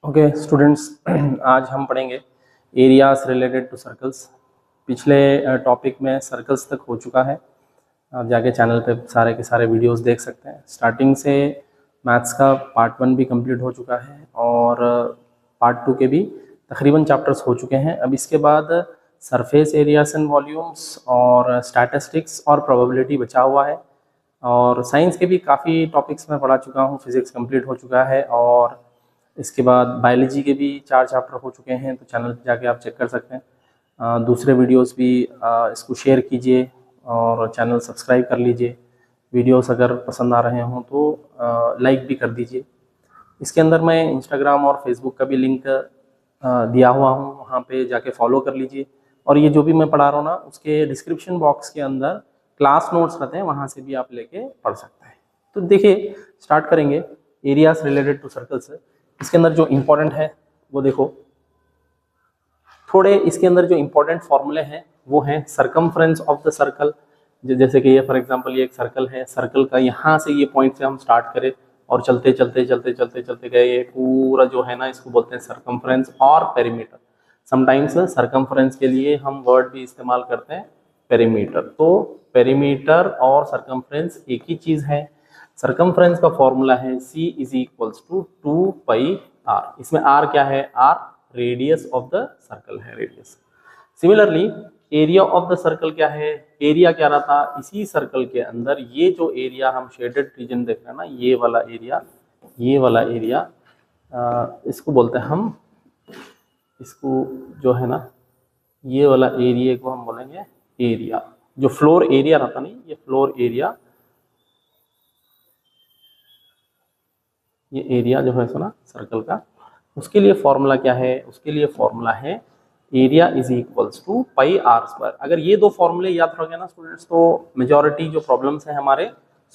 Okay students, आज हम पढ़ेंगे एरियाज रिलेटेड टू सर्कल्स। पिछले टॉपिक में सर्कल्स तक हो चुका है। आप जाके चैनल पे सारे के सारे वीडियोस देख सकते हैं। स्टार्टिंग से मैथ्स का पार्ट 1 भी कंप्लीट हो चुका है और पार्ट 2 के भी तकरीबन चैप्टर्स हो चुके हैं। अब इसके बाद सरफेस एरियाज एंड वॉल्यूम्स और स्टैटिस्टिक्स और प्रोबेबिलिटी बचा हुआ है। और साइंस के भी काफ़ी टॉपिक्स मैं पढ़ा चुका हूँ। फिजिक्स कंप्लीट हो चुका है और इसके बाद बायोलॉजी के भी 4 चैप्टर हो चुके हैं, तो चैनल पे जाके आप चेक कर सकते हैं। दूसरे वीडियोस भी इसको शेयर कीजिए और चैनल सब्सक्राइब कर लीजिए। वीडियोस अगर पसंद आ रहे हों तो लाइक भी कर दीजिए। इसके अंदर मैं इंस्टाग्राम और फेसबुक का भी लिंक दिया हुआ हूँ, वहाँ पे जाके फॉलो कर लीजिए। और ये जो भी मैं पढ़ा रहा हूँ ना, उसके डिस्क्रिप्शन बॉक्स के अंदर क्लास नोट्स रहते हैं, वहाँ से भी आप लेके पढ़ सकते हैं। तो देखिए, स्टार्ट करेंगे एरियाज रिलेटेड टू सर्कल्स। इसके अंदर जो इम्पोर्टेंट है वो देखो, थोड़े इसके अंदर जो इम्पोर्टेंट फॉर्मूले हैं वो हैं सरकमफ्रेंस ऑफ द सर्कल। जैसे कि ये फॉर एग्जांपल ये एक सर्कल है, सर्कल का यहाँ से ये पॉइंट से हम स्टार्ट करें और चलते चलते चलते चलते चलते गए, ये पूरा जो है ना, इसको बोलते हैं सरकमफ्रेंस और पेरीमीटर। समटाइम्स सरकमफ्रेंस के लिए हम वर्ड भी इस्तेमाल करते हैं पेरीमीटर। तो पेरीमीटर और सरकमफ्रेंस एक ही चीज़ है। सरकमफ्रेंस का फॉर्मूला है C is equals to 2πr। इसमें R क्या है? R radius of the circle है, radius. Similarly area of the circle क्या है? एरिया क्या रहा था? इसी सर्कल के अंदर ये जो एरिया हम शेडेड रीजन देख रहे हैं ना, ये वाला एरिया, ये वाला एरिया, इसको बोलते हैं हम, इसको जो है ना, ये वाला एरिया को हम बोलेंगे एरिया। जो फ्लोर एरिया रहता नहीं, ये फ्लोर एरिया, ये एरिया जो है सुना सर्कल का, उसके लिए फॉर्मूला क्या है? उसके लिए फॉर्मूला है area is equals to pi are square. अगर ये दो फॉर्मूले याद रखोगे ना स्टूडेंट्स, तो मेजॉरिटी जो प्रॉब्लम्स हैं हमारे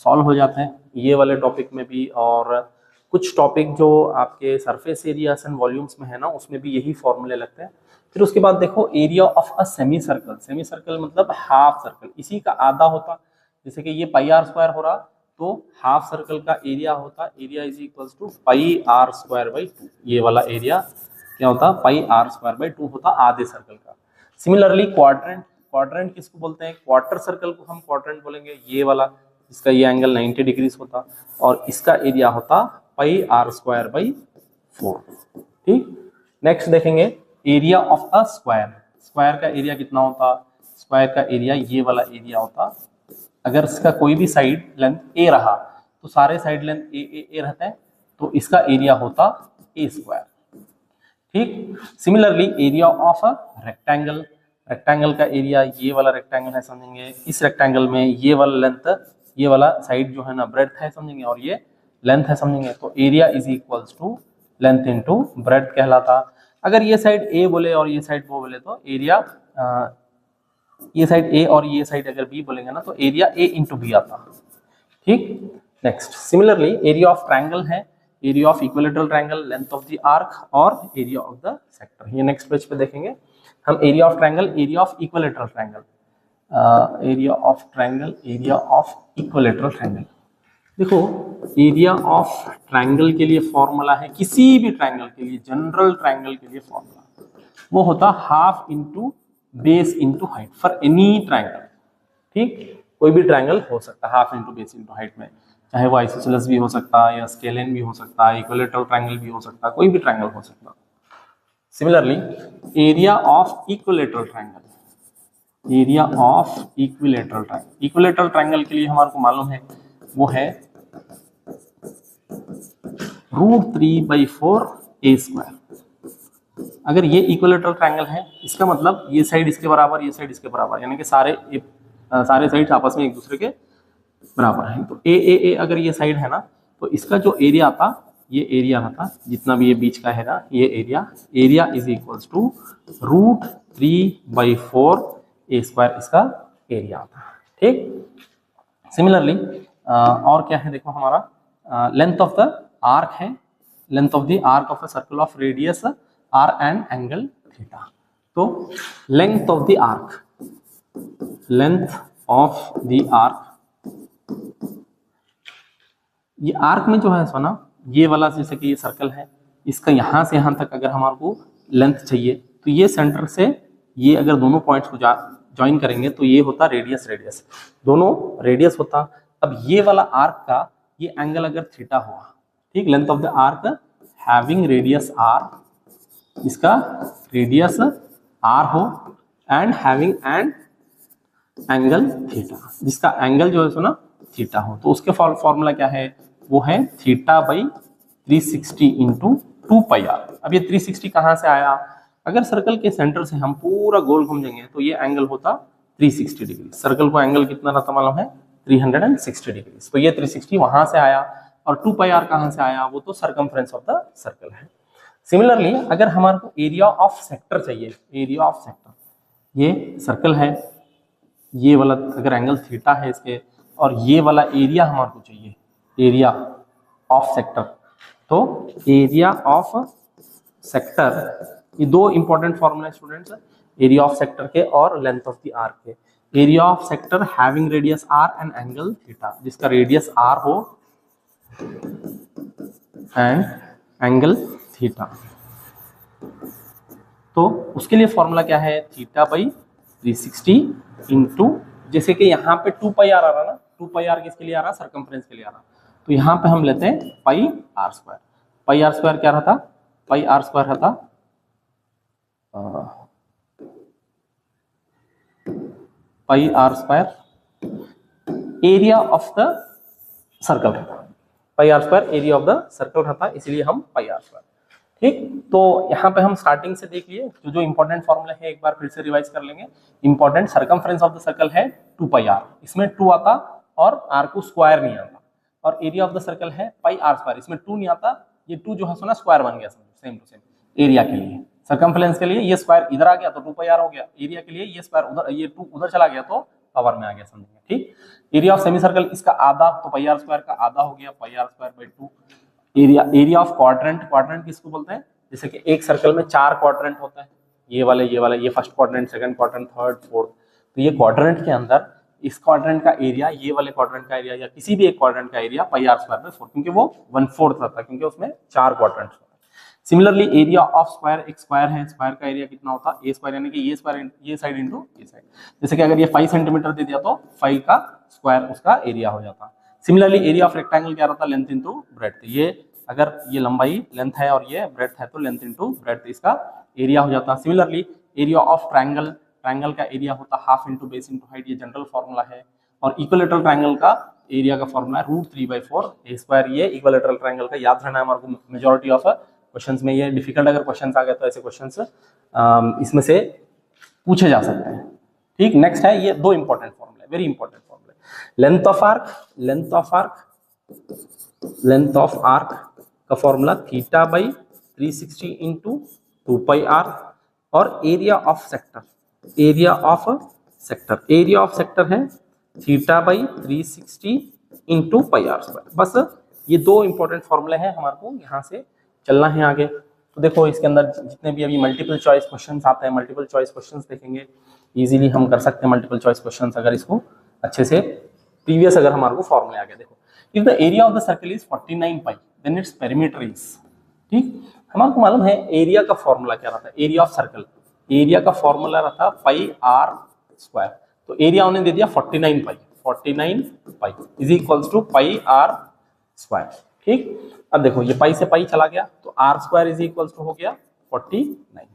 सॉल्व हो जाते हैं, ये वाले टॉपिक में भी। और कुछ टॉपिक जो आपके सरफेस एरियाज एंड वॉल्यूम्स में है ना, उसमें भी यही फॉर्मूले लगते हैं। फिर उसके बाद देखो, area of a semi circle. Semi circle मतलब हाफ सर्कल, इसी का आधा होता। जैसे कि ये पाई आर स्क्वायर हो रहा, तो हाफ सर्कल का एरिया होता, area is equals to pi are square by 2। ये वाला एरिया क्या होता? पाई आर स्क्वायर बाई 2 होता आधे सर्कल का। सिमिलरली क्वाड्रेंट, क्वाड्रेंट किसको बोलते हैं? क्वार्टर सर्कल को हम क्वाड्रेंट बोलेंगे, ये वाला जिसका ये एंगल 90 डिग्रीज होता, और इसका एरिया होता पाई आर स्क्वायर बाई 4। ठीक, नेक्स्ट देखेंगे area of a square. Square का एरिया कितना होता? स्क्वायर का एरिया ये वाला एरिया होता। अगर इसका कोई भी साइड लेंथ ए रहा, तो सारे साइड लेंथ ए ए ए रहते हैं, तो इसका एरिया होता ए स्क्वायर। ठीक, similarly area of a rectangle. Rectangle का एरिया, ये वाला रेक्टेंगल है समझेंगे, इस रेक्टेंगल में ये वाला लेंथ, ये वाला साइड जो है ना ब्रेड्थ है समझेंगे, और ये लेंथ है समझेंगे। तो area is equals to length into breadth कहलाता। अगर ये साइड ए बोले और ये साइड वो बोले, तो एरिया, ये साइड ए और ये साइड अगर बी बोलेंगे ना, तो एरिया ए इंटू बी आता। ठीक, next similarly area of triangle है, area of equilateral triangle, length of the arc और एरिया ऑफ द सेक्टर। ये नेक्स्ट पेज पे देखेंगे हम। Area of triangle, area of equilateral triangle, area of triangle, area of equilateral triangle. देखो, area of triangle के लिए formula है, किसी भी ट्रायंगल के लिए, जनरल ट्रायंगल के लिए फॉर्मूला वो होता half into base into height for any triangle. ठीक, कोई भी ट्रायंगल हो सकता है half into base into height में, चाहे वो आइसोसेलेस भी हो सकता है, या स्केलेन भी हो सकता है, इक्विलेटरल ट्रायंगल भी हो सकता है, कोई भी ट्रायंगल हो सकता है। Similarly area of equilateral triangle, area of equilateral triangle, equilateral triangle के लिए हमारे को मालूम है वो है √3/4 ए स्क्वायर। अगर ये इक्विलेटरल ट्रायंगल है, इसका मतलब ये साइड इसके बराबर, ये साइड इसके बराबर, यानी कि सारे साइड आपस में एक दूसरे के बराबर है। तो ए अगर ये साइड है ना, तो इसका जो एरिया आता, ये एरिया आता जितना भी ये बीच का है ना, ये area is equals to √3/4 A square, इसका एरिया आता। ठीक, सिमिलरली और क्या है देखो, हमारा लेंथ ऑफ द आर्क है, length of the arc of a circle of radius r and angle theta. तो length of the arc, length of the arc, ये आर्क में जो है सोना, ये वाला जैसे कि ये सर्कल है, इसका यहाँ से यहाँ तक अगर हमारे को लेंथ चाहिए तो ये सेंटर से ये अगर दोनों पॉइंट्स को ज्वाइन करेंगे तो ये होता रेडियस, रेडियस दोनों रेडियस होता। अब ये वाला आर्क का ये एंगल अगर थीटा हुआ, ठीक, length of the arc having radius r, इसका रेडियस आर हो and having and angle theta, जिसका एंगल जो है सो ना थीटा हो, तो उसके फॉर्मूला क्या है, वो है theta by 360 into 2 pi r. अब ये 360 कहाँ से आया, अगर सर्कल के सेंटर से हम पूरा गोल घूम जाएंगे तो ये एंगल होता 360 डिग्री। सर्कल को एंगल कितना रहता मालूम है, 360 डिग्री। तो ये 360 वहां से आया और 2 पाई आर कहाँ से आया, वो तो सर्कमफ्रेंस ऑफ द सर्कल है। सिमिलरली अगर हमारे को एरिया ऑफ सेक्टर चाहिए, एरिया ऑफ सेक्टर, ये सर्कल है, ये वाला अगर एंगल थीटा है इसके, और ये वाला एरिया हमारे को चाहिए, एरिया ऑफ सेक्टर, तो एरिया ऑफ सेक्टर, ये दो important formula students, area of sector के और लेंथ ऑफ द आर्क के। Area of sector having radius r and angle theta, जिसका रेडियस आर हो एंड एंगल थीटा, तो उसके लिए फॉर्मूला क्या है, थीटा बाई 360 इंटू, जैसे कि यहाँ पे 2 पाई आर आ रहा ना, 2 पाई आर किसके लिए आ रहा, सर्कमफ्रेंस के लिए आ रहा, तो यहाँ पे हम लेते हैं pi are square. Pi are square क्या रहता, पाई आर स्क्वायर रहता pi are square area of the circle रहता, pi are square area of the circle रहता, इसलिए हम पाई आर स्क्वायर। ठीक, तो यहाँ पे हम स्टार्टिंग से देख लिए जो इंपॉर्टेंट फॉर्मूले है, एक बार फिर से रिवाइज कर लेंगे। Important, circumference of the circle है 2 पाई आर, इसमें 2 आता और आर को स्क्वायर नहीं आता, और एरिया ऑफ द सर्कल है पाई आर स्क्वायर, इसमें 2 नहीं आता, ये 2 जो है सो ना स्क्वायर बन गया, सेम टू सेम। एरिया के लिए, सर्कमफ्रेंस के लिए ये स्क्वायर इधर आ गया तो 2 पाई आर हो गया, एरिया के लिए ये स्क्वायर उधर, ये 2 उधर चला गया तो पावर में आ गया, समझेंगे। ठीक, एरिया ऑफ सेमी सर्कल इसका आधा, तो पाई आर स्क्वायर का आधा हो गया, pi are square by 2। Area of quadrant, quadrant किसको बोलते हैं, जैसे कि एक सर्कल में 4 क्वाड्रेंट होता है, ये वाले, ये first quadrant, second quadrant, third, fourth, तो ये क्वाड्रेंट के अंदर इस क्वाड्रेंट का एरिया, ये वाले क्वाड्रेंट का एरिया, या किसी भी एक क्वाड्रेंट का area pi are square by 4, क्योंकि वो 1/4 रहता है, क्योंकि उसमें 4 क्वाड्रेंट होता है। सिमिलरली एरिया ऑफ स्क्वायर, एक स्क्वायर है, स्क्वायर का एरिया कितना होता, ए स्क्वायर, यानी कि ये स्क्वायर, ये साइड इंटू ये साइड, जैसे कि अगर ये 5 सेंटीमीटर दे दिया तो 5 का स्क्वायर उसका एरिया हो जाता। सिमिलरली एरिया ऑफ रेक्टेंगल क्या रहता, लेंथ इंटू ब्रेड्थ, ये अगर ये लंबाई लेंथ है और ये ब्रेड्थ है तो लेंथ इंटू ब्रेड्थ इसका एरिया हो जाता। Similarly area of triangle, triangle का एरिया होता half into base into height, ये जनरल फॉर्मूला है। और इक्विलेटरल ट्रायंगल का एरिया का फॉर्मूला है √3/4 ए स्क्वायर, ये इक्विलेटरल ट्रायंगल का याद रहना है हमारे को, मेजॉरिटी ऑफ क्वेश्चंस में ये डिफिकल्ट अगर क्वेश्चंस आ गए तो ऐसे क्वेश्चंस इसमें से पूछे जा सकते हैं। ठीक, नेक्स्ट है ये 2 इंपॉर्टेंट फॉर्मूले, वेरी इंपॉर्टेंट फॉर्मूले, length of arc, length of arc, length of arc का formula theta by 360 into 2 pi R, और area of sector, area of sector, area of sector है theta by 360 into pi are square. बस ये 2 important फॉर्मूले हैं, हमारे को यहाँ से चलना है आगे। तो देखो इसके अंदर जितने भी अभी मल्टीपल चॉइस क्वेश्चंस आते हैं, मल्टीपल चॉइस क्वेश्चंस देखेंगे, इजीली हम कर सकते हैं मल्टीपल चॉइस क्वेश्चंस अगर इसको अच्छे से प्रीवियस अगर हमारे को फॉर्मूले आ गए। देखो, if the area of the circle is 49 pi then its perimeter is, ठीक, हमारे को मालूम है एरिया का फॉर्मूला क्या रहता है, एरिया ऑफ सर्कल, एरिया का फॉर्मूला रहता पाई आर स्क्वायर, तो एरिया उन्होंने दे दिया 49 pi, 49 pi is equals to pi are square. ठीक, अब देखो ये पाई से पाई चला गया तो r square is equals to हो गया 49।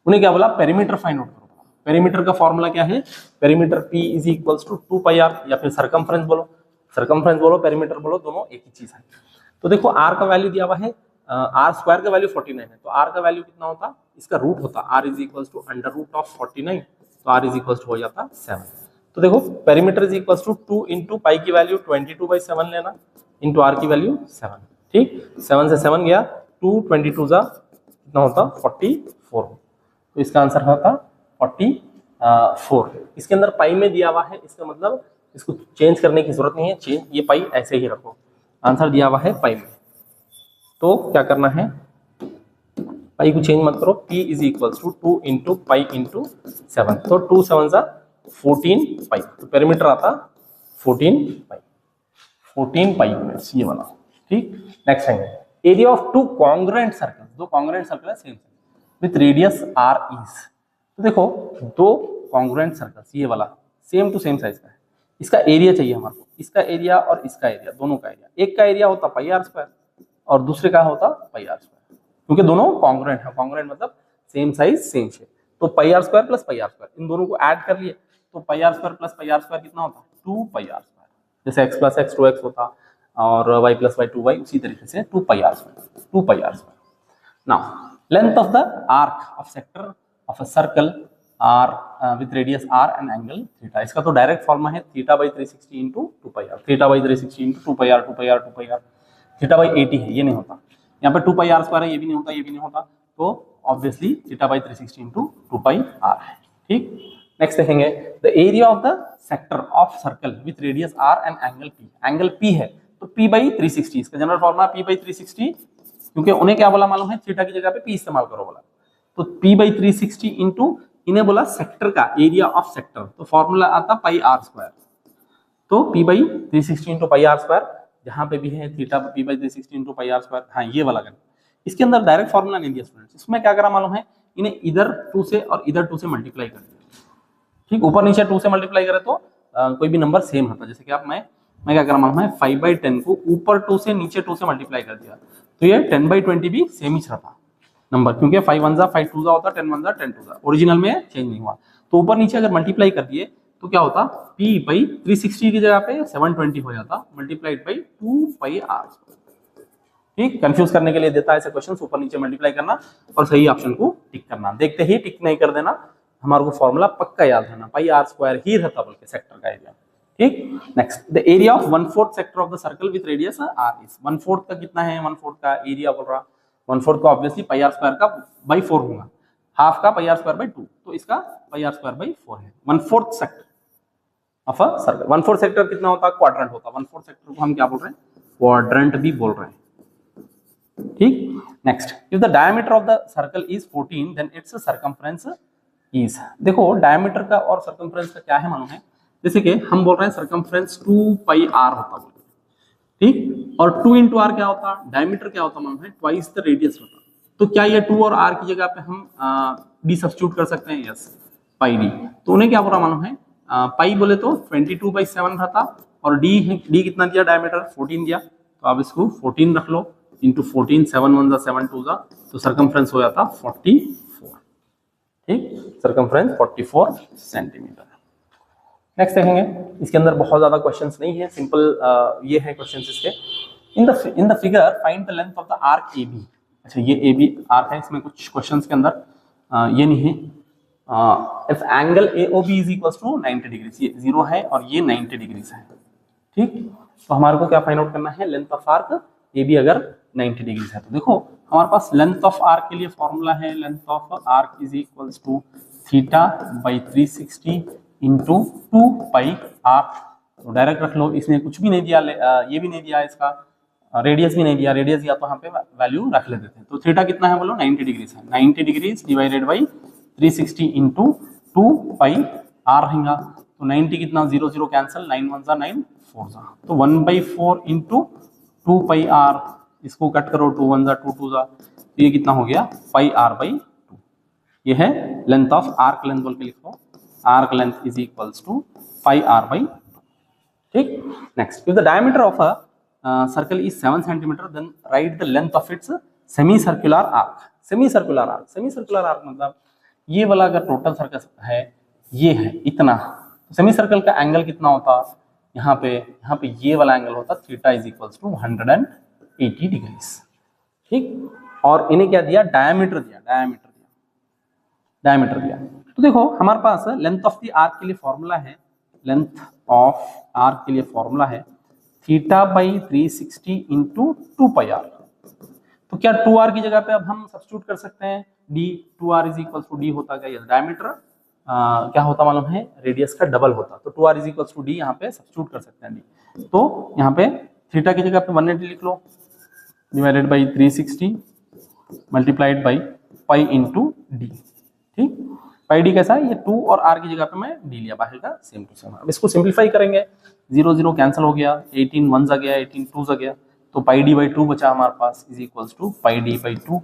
उन्हें क्या बोला, पेरीमीटर फाइंड आउट करो। पेरीमीटर का फॉर्मूला क्या है, perimeter P is equals to 2 pi r, या फिर सर्कमफ्रेंस बोलो, सर्कमफ्रेंस बोलो, पेरीमीटर बोलो, दोनों एक ही चीज है। तो देखो आर का वैल्यू दिया हुआ है, आर स्क्वायर का वैल्यू 49 है, तो आर का वैल्यू कितना होता, इसका रूट होता, r is equals to under root of 49, तो आर इज इक्वल्स टू हो जाता 7। तो देखो perimeter is equals to 2 into pi की वैल्यू 22/7 लेना, इंटू आर की वैल्यू 7। ठीक, 7 से 7 गया, 2 22 जा कितना होता 44, तो इसका आंसर होता 44। इसके अंदर पाई में दिया हुआ है, इसका मतलब इसको चेंज करने की जरूरत नहीं है, चेंज ये पाई ऐसे ही रखो, आंसर दिया हुआ है पाई में, तो क्या करना है, पाई को चेंज मत करो, P is equals to 2 into pi into 7, तो 2 7 जा 14 पाई, तो पेरीमीटर आता 14 पाई, 14 पाई यूनिट्स ये वाला। ठीक, नेक्स्ट है एरिया ऑफ 2 कॉन्ग्रुएंट सर्कल। दो कॉन्ग्रुएंट सर्कल है same with radius r is. तो देखो दो कॉन्ग्रुएंट सर्कल्स, ये वाला सेम टू सेम साइज का है, इसका एरिया चाहिए हमारे को, इसका एरिया और इसका एरिया, दोनों का एरिया, एक का एरिया होता पाई आर स्क्वायर और दूसरे का होता पाई आर स्क्वायर, क्योंकि दोनों कॉन्ग्रुएंट है, कॉन्ग्रुएंट मतलब सेम साइज सेम शेप। तो pi are square plus pi are square, इन दोनों को ऐड कर लिए तो pi are square plus pi are square कितना होता? 2 पाई आर स्क्वायर। जैसे x प्लस एक्स 2x होता और y प्लस वाई 2y, उसी तरीके से 2 pi are square, 2 pi are square. Now length of the arc of sector of a circle r with radius r and angle theta, इसका तो direct formula है theta by 360 into 2 pi are, theta by 360 into 2 pi are, 2 pi are, 2 pi are, theta by 80 है, ये नहीं होता यहाँ पे 2 pi are square है, ये भी नहीं होता, ये भी नहीं होता, तो obviously theta by 360 into 2 pi r है। ठीक, नेक्स्ट देखेंगे the area of the sector of circle with radius r and angle p, angle p है तो पी बाई 360, इसका जनरल फॉर्मूला पी बाई 360, क्योंकि उन्हें क्या बोला मालूम है, थीटा की जगह पे पी इस्तेमाल करो बोला, तो पी बाई 360 इंटू इन्हें बोला सेक्टर का एरिया ऑफ सेक्टर, तो फॉर्मूला आता पाई आर स्क्वायर, तो p by 360 into pi are square, जहां पे भी है theta p by 360 into pi are square, हाँ ये वाला करना। इसके अंदर डायरेक्ट फॉर्मूला नहीं दिया स्टूडेंट्स, इसमें क्या करा मालूम है, इन्हें इधर 2 से और इधर 2 से मल्टीप्लाई कर दिया। ठीक, ऊपर नीचे 2 से मल्टीप्लाई करे तो कोई भी नंबर सेम होता, जैसे कि आप मैं क्या करा मालूम है, 5/10 को ऊपर 2 से नीचे 2 से मल्टीप्लाई कर दिया, तो ये 10/20 भी सेम ही रहता नंबर, क्योंकि 5 1 5 2 होता, 10 1 10 2, ओरिजिनल में चेंज नहीं हुआ। तो ऊपर नीचे अगर मल्टीप्लाई कर दिए तो क्या होता, p बाई 360 की जगह पे 720 हो जाता, मल्टीप्लाइड बाई 2 पाई आर। ठीक, कंफ्यूज करने के लिए देता है ऐसे क्वेश्चन, ऊपर नीचे मल्टीप्लाई करना और सही ऑप्शन को टिक करना, देखते ही टिक नहीं कर देना, हमारे को फॉर्मूला पक्का याद रहना, पाई आर स्क्वायर ही रहता बल्कि सेक्टर का एरिया। ठीक, next the area of 1/4 sector of the circle with radius r is, 1/4 का कितना है, 1/4 का एरिया बोल रहा, 1/4 का ऑब्वियसली पाई आर स्क्वायर का बाई 4 होगा, हाफ का पाई आर स्क्वायर बाई 2, तो इसका पाई आर स्क्वायर बाई 4 है। 1/4 sector of a circle, 1/4 sector कितना होता, क्वाड्रेंट होता, 1/4 सेक्टर को हम क्या बोल रहे हैं, क्वाड्रेंट भी बोल रहे हैं। ठीक, next if the diameter of the circle is 14 then its circumference is, देखो डायमीटर का और सर्कमफ्रेंस का क्या है मालूम है, जैसे कि हम बोल रहे हैं सर्कमफ्रेंस 2 पाई आर होता बोल, ठीक, और 2 इंटू आर क्या होता, डायमीटर क्या होता मालूम है, ट्वाइस द रेडियस होता, तो क्या ये 2 और r की जगह पे हम d सब्स्टिट्यूट कर सकते हैं, यस, पाई d, तो उन्हें क्या बोला मालूम है, पाई बोले तो 22/7 रहता, और d कितना दिया, डायमीटर 14 दिया, तो आप इसको 14 रख लो, इंटू 14, 7 1 7 2, तो सर्कमफ्रेंस हो जाता 44। ठीक, सर्कमफ्रेंस 44 सेंटीमीटर। नेक्स्ट देखेंगे, इसके अंदर बहुत ज्यादा क्वेश्चंस नहीं है, सिंपल ये है क्वेश्चंस इसके। इन the figure find the length of the arc AB, अच्छा ये AB आर्क है, इसमें कुछ क्वेश्चंस के अंदर ये नहीं है, if angle AOB is equal to 90 degree, ये 0 है और ये 90 डिग्री है। ठीक, तो हमारे को क्या फाइंड आउट करना है, लेंथ ऑफ आर्क AB अगर 90 डिग्री है, तो देखो हमारे पास लेंथ ऑफ आर्क के लिए फॉर्मूला है, length of arc is equal to theta by 360 into 2 pi r, तो डायरेक्ट रख लो, इसने कुछ भी नहीं दिया, ये भी नहीं दिया, इसका रेडियस भी नहीं दिया, रेडियस दिया तो यहाँ पे वैल्यू रख लेते थे, तो थीटा कितना है बोलो, 90 डिग्री है, 90 degree divided by 360 into 2 pi r रहेगा, तो 90 कितना, 0 0 कैंसिल, 9 1 9 4, तो 1/4 इंटू 2 पाई आर, इसको कट करो, 2 1 2 2, तो ये कितना हो गया, पाई आर बाई 2, ये है लेंथ ऑफ आर्क, लेंथ बोल के लिखो, arc length is equals to pi r by 2। ठीक, next if the diameter of a circle is 7 centimetre then write the length of its semicircular arc, semicircular arc, semicircular arc मतलब ये वाला अगर total circle है, ये है इतना, तो सेमी सर्कल का एंगल कितना होता, यहाँ पे ये वाला एंगल होता theta is equals to 180 degrees. ठीक, और इन्हें क्या दिया, डायमीटर दिया, डायमीटर दिया, तो देखो हमारे पास लेंथ ऑफ द आर्क के लिए फॉर्मूला है, लेंथ ऑफ आर्क के लिए फॉर्मूला है theta by 360 into 2 pi r, तो क्या 2r की जगह पे अब हम सब्स्टिट्यूट कर सकते हैं, d, 2r is equal to d होता क्या, डायमीटर क्या होता मालूम है, रेडियस का डबल होता, तो 2r is equal to d यहाँ पे सब्स्टिट्यूट कर सकते हैं d, तो यहाँ पे थीटा की जगह पे 180 लिख लो, divided by 360 multiplied by pi into d। ठीक, पाई d कैसा है, ये 2 और r की जगह पे मैं d लिया, बाहर का सेम टू सेम, अब इसको सिंप्लीफाई करेंगे, 0 0 कैंसिल हो गया, 18 1 आ गया, 18 2 आ गया, तो पाई d बाई 2 बचा हमारे पास, is equals to pi d by 2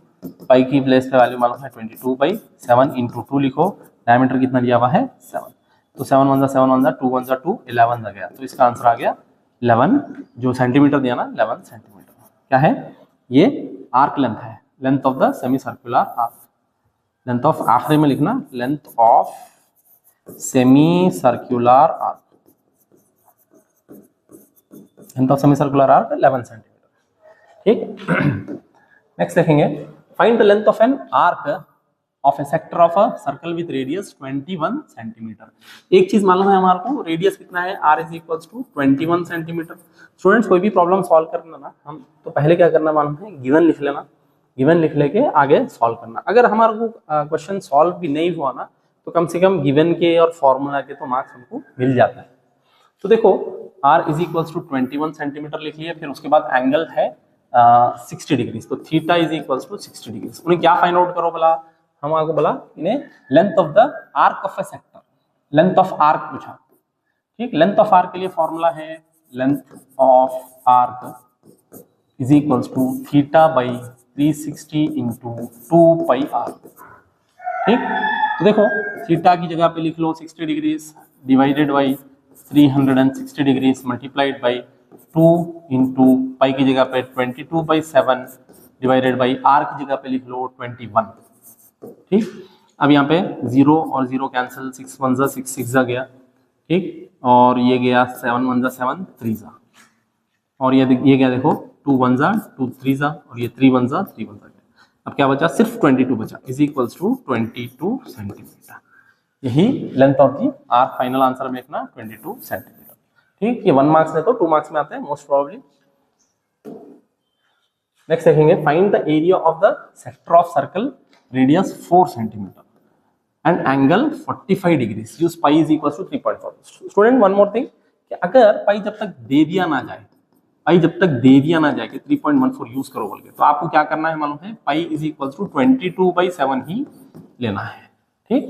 pi की प्लेस पे वैल्यू मालूम है 22/7 इंटू 2 लिखो, डायमीटर कितना दिया हुआ है 7, तो 7 1 7 1 2 1 2 11 गया, तो इसका आंसर आ गया 11, जो सेंटीमीटर दिया ना 11 सेंटीमीटर। क्या है ये? आर्क लेंथ है, length of the semi circular arc. Length of, आखिरी में लिखना length of semi circular arc, length of semi circular arc 11 centimetre. ठीक। नेक्स्ट देखेंगे, find the length of an arc of a sector of a circle with radius 21 centimetre. एक चीज मालूम है हमारे को, रेडियस कितना है, r is equals to 21 centimetre. Students कोई भी प्रॉब्लम सॉल्व करना ना, हम तो पहले क्या करना मालूम है, गिवन लिख लेना, गिवन लिख लेके आगे सॉल्व करना। अगर हमारे को क्वेश्चन सॉल्व भी नहीं हुआ ना, तो कम से कम गिवन के और फॉर्मूला के तो मार्क्स हमको मिल जाता है। तो देखो r is equals to 21 centimetre लिख लिया, फिर उसके बाद एंगल है 60 डिग्री, तो theta is equals to 60 degree. उन्हें क्या फाइंड आउट करो बोला, हम आपको बोला इन्हें length of the arc of a sector, length of arc पूछा। ठीक, लेंथ ऑफ आर्क के लिए फॉर्मूला है length of arc is equals to theta by 360 into 2 pi r. ठीक, तो देखो थीटा की जगह पे लिख लो 60 degree divided by 360 degree multiplied by 2 into pi की जगह पे 22/7 डिवाइडेड बाई आर की जगह पे लिख लो 21। ठीक, अब यहाँ पे 0 और 0 कैंसिल, 6 1 जा 6 6 जा गया। ठीक, और ये गया 7 1 जा 7 3 जा, और ये गया देखो 2 1 जा 2 3 जा, और ये 3 1 जा 3 1 जा गया। अब क्या बचा, सिर्फ 22 बचा, इज इक्वल्स टू 22 सेंटीमीटर। यही length of the arc, final answer में लिखना 22 सेंटीमीटर। ठीक, ये 1 मार्क्स में तो 2 मार्क्स में आते हैं मोस्ट प्रोबेबली। नेक्स्ट देखेंगे, find the area of the sector of circle radius 4 centimetre and angle 45 degree, use pi is equals to 3.4। Student one more thing, कि अगर पाई जब तक दे दिया ना जाए, पाई जब तक दे दिया ना जाए कि 3.14 यूज करो बोल के, तो आपको क्या करना है मालूम है, पाई इज इक्वल्स टू 22/7 ही लेना है। ठीक,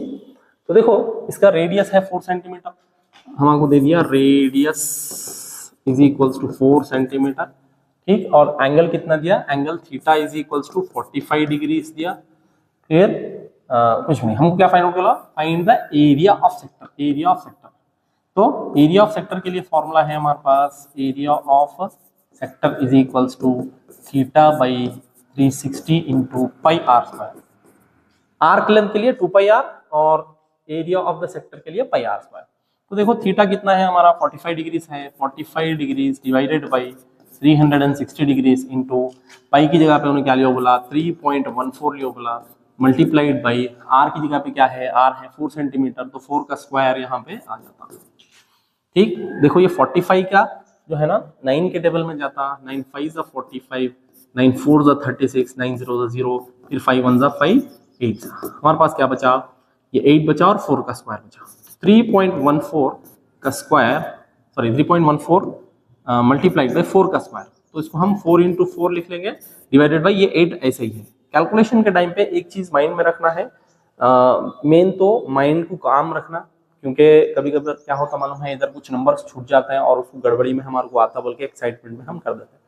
तो देखो इसका रेडियस है 4 सेंटीमीटर, हम आपको दे दिया radius is equals to 4 centimetre. ठीक, और एंगल कितना दिया, angle theta is equals to 45 degree दिया। फिर कुछ नहीं, हमको क्या फाइंड आउट करना, find the area of sector, area of sector. तो एरिया ऑफ सेक्टर के लिए फॉर्मूला है हमारे पास, area of sector is equals to theta by 360 into pi are square. Arc length के लिए 2 पाई आर और एरिया ऑफ द सेक्टर के लिए पाई आर स्क्वायर। तो देखो थीटा कितना है हमारा 45 डिग्री है, 45 degree divided by 360 degree into pi की जगह पे उन्होंने क्या लिया बोला 3.14 लिया बोला, मल्टीप्लाइड बाई आर की जगह पे क्या है, आर है 4 सेंटीमीटर, तो 4 का स्क्वायर यहाँ पे आ जाता। ठीक, देखो ये 45 का जो है ना 9 के टेबल में जाता, 9 5 जा 45, 9 4 जा 36, 9 0 जा 0, फिर 5 1 जा 5, 8 जा, हमारे पास क्या बचा, ये 8 बचा और 4 का स्क्वायर बचा। 3.14 का स्क्वायर, सॉरी 3.14 मल्टीप्लाइड बाई 4 का स्क्वायर, तो इसको हम 4 इंटू 4 लिख लेंगे डिवाइडेड बाई ये 8 ऐसे ही है। कैलकुलेशन के टाइम पे एक चीज माइंड में रखना है, मेन तो माइंड को काम रखना, क्योंकि कभी कभी क्या होता मालूम है, इधर कुछ नंबर्स छूट जाते हैं और उसको गड़बड़ी में हमारे को आता बोल के एक्साइटमेंट में हम कर देते हैं।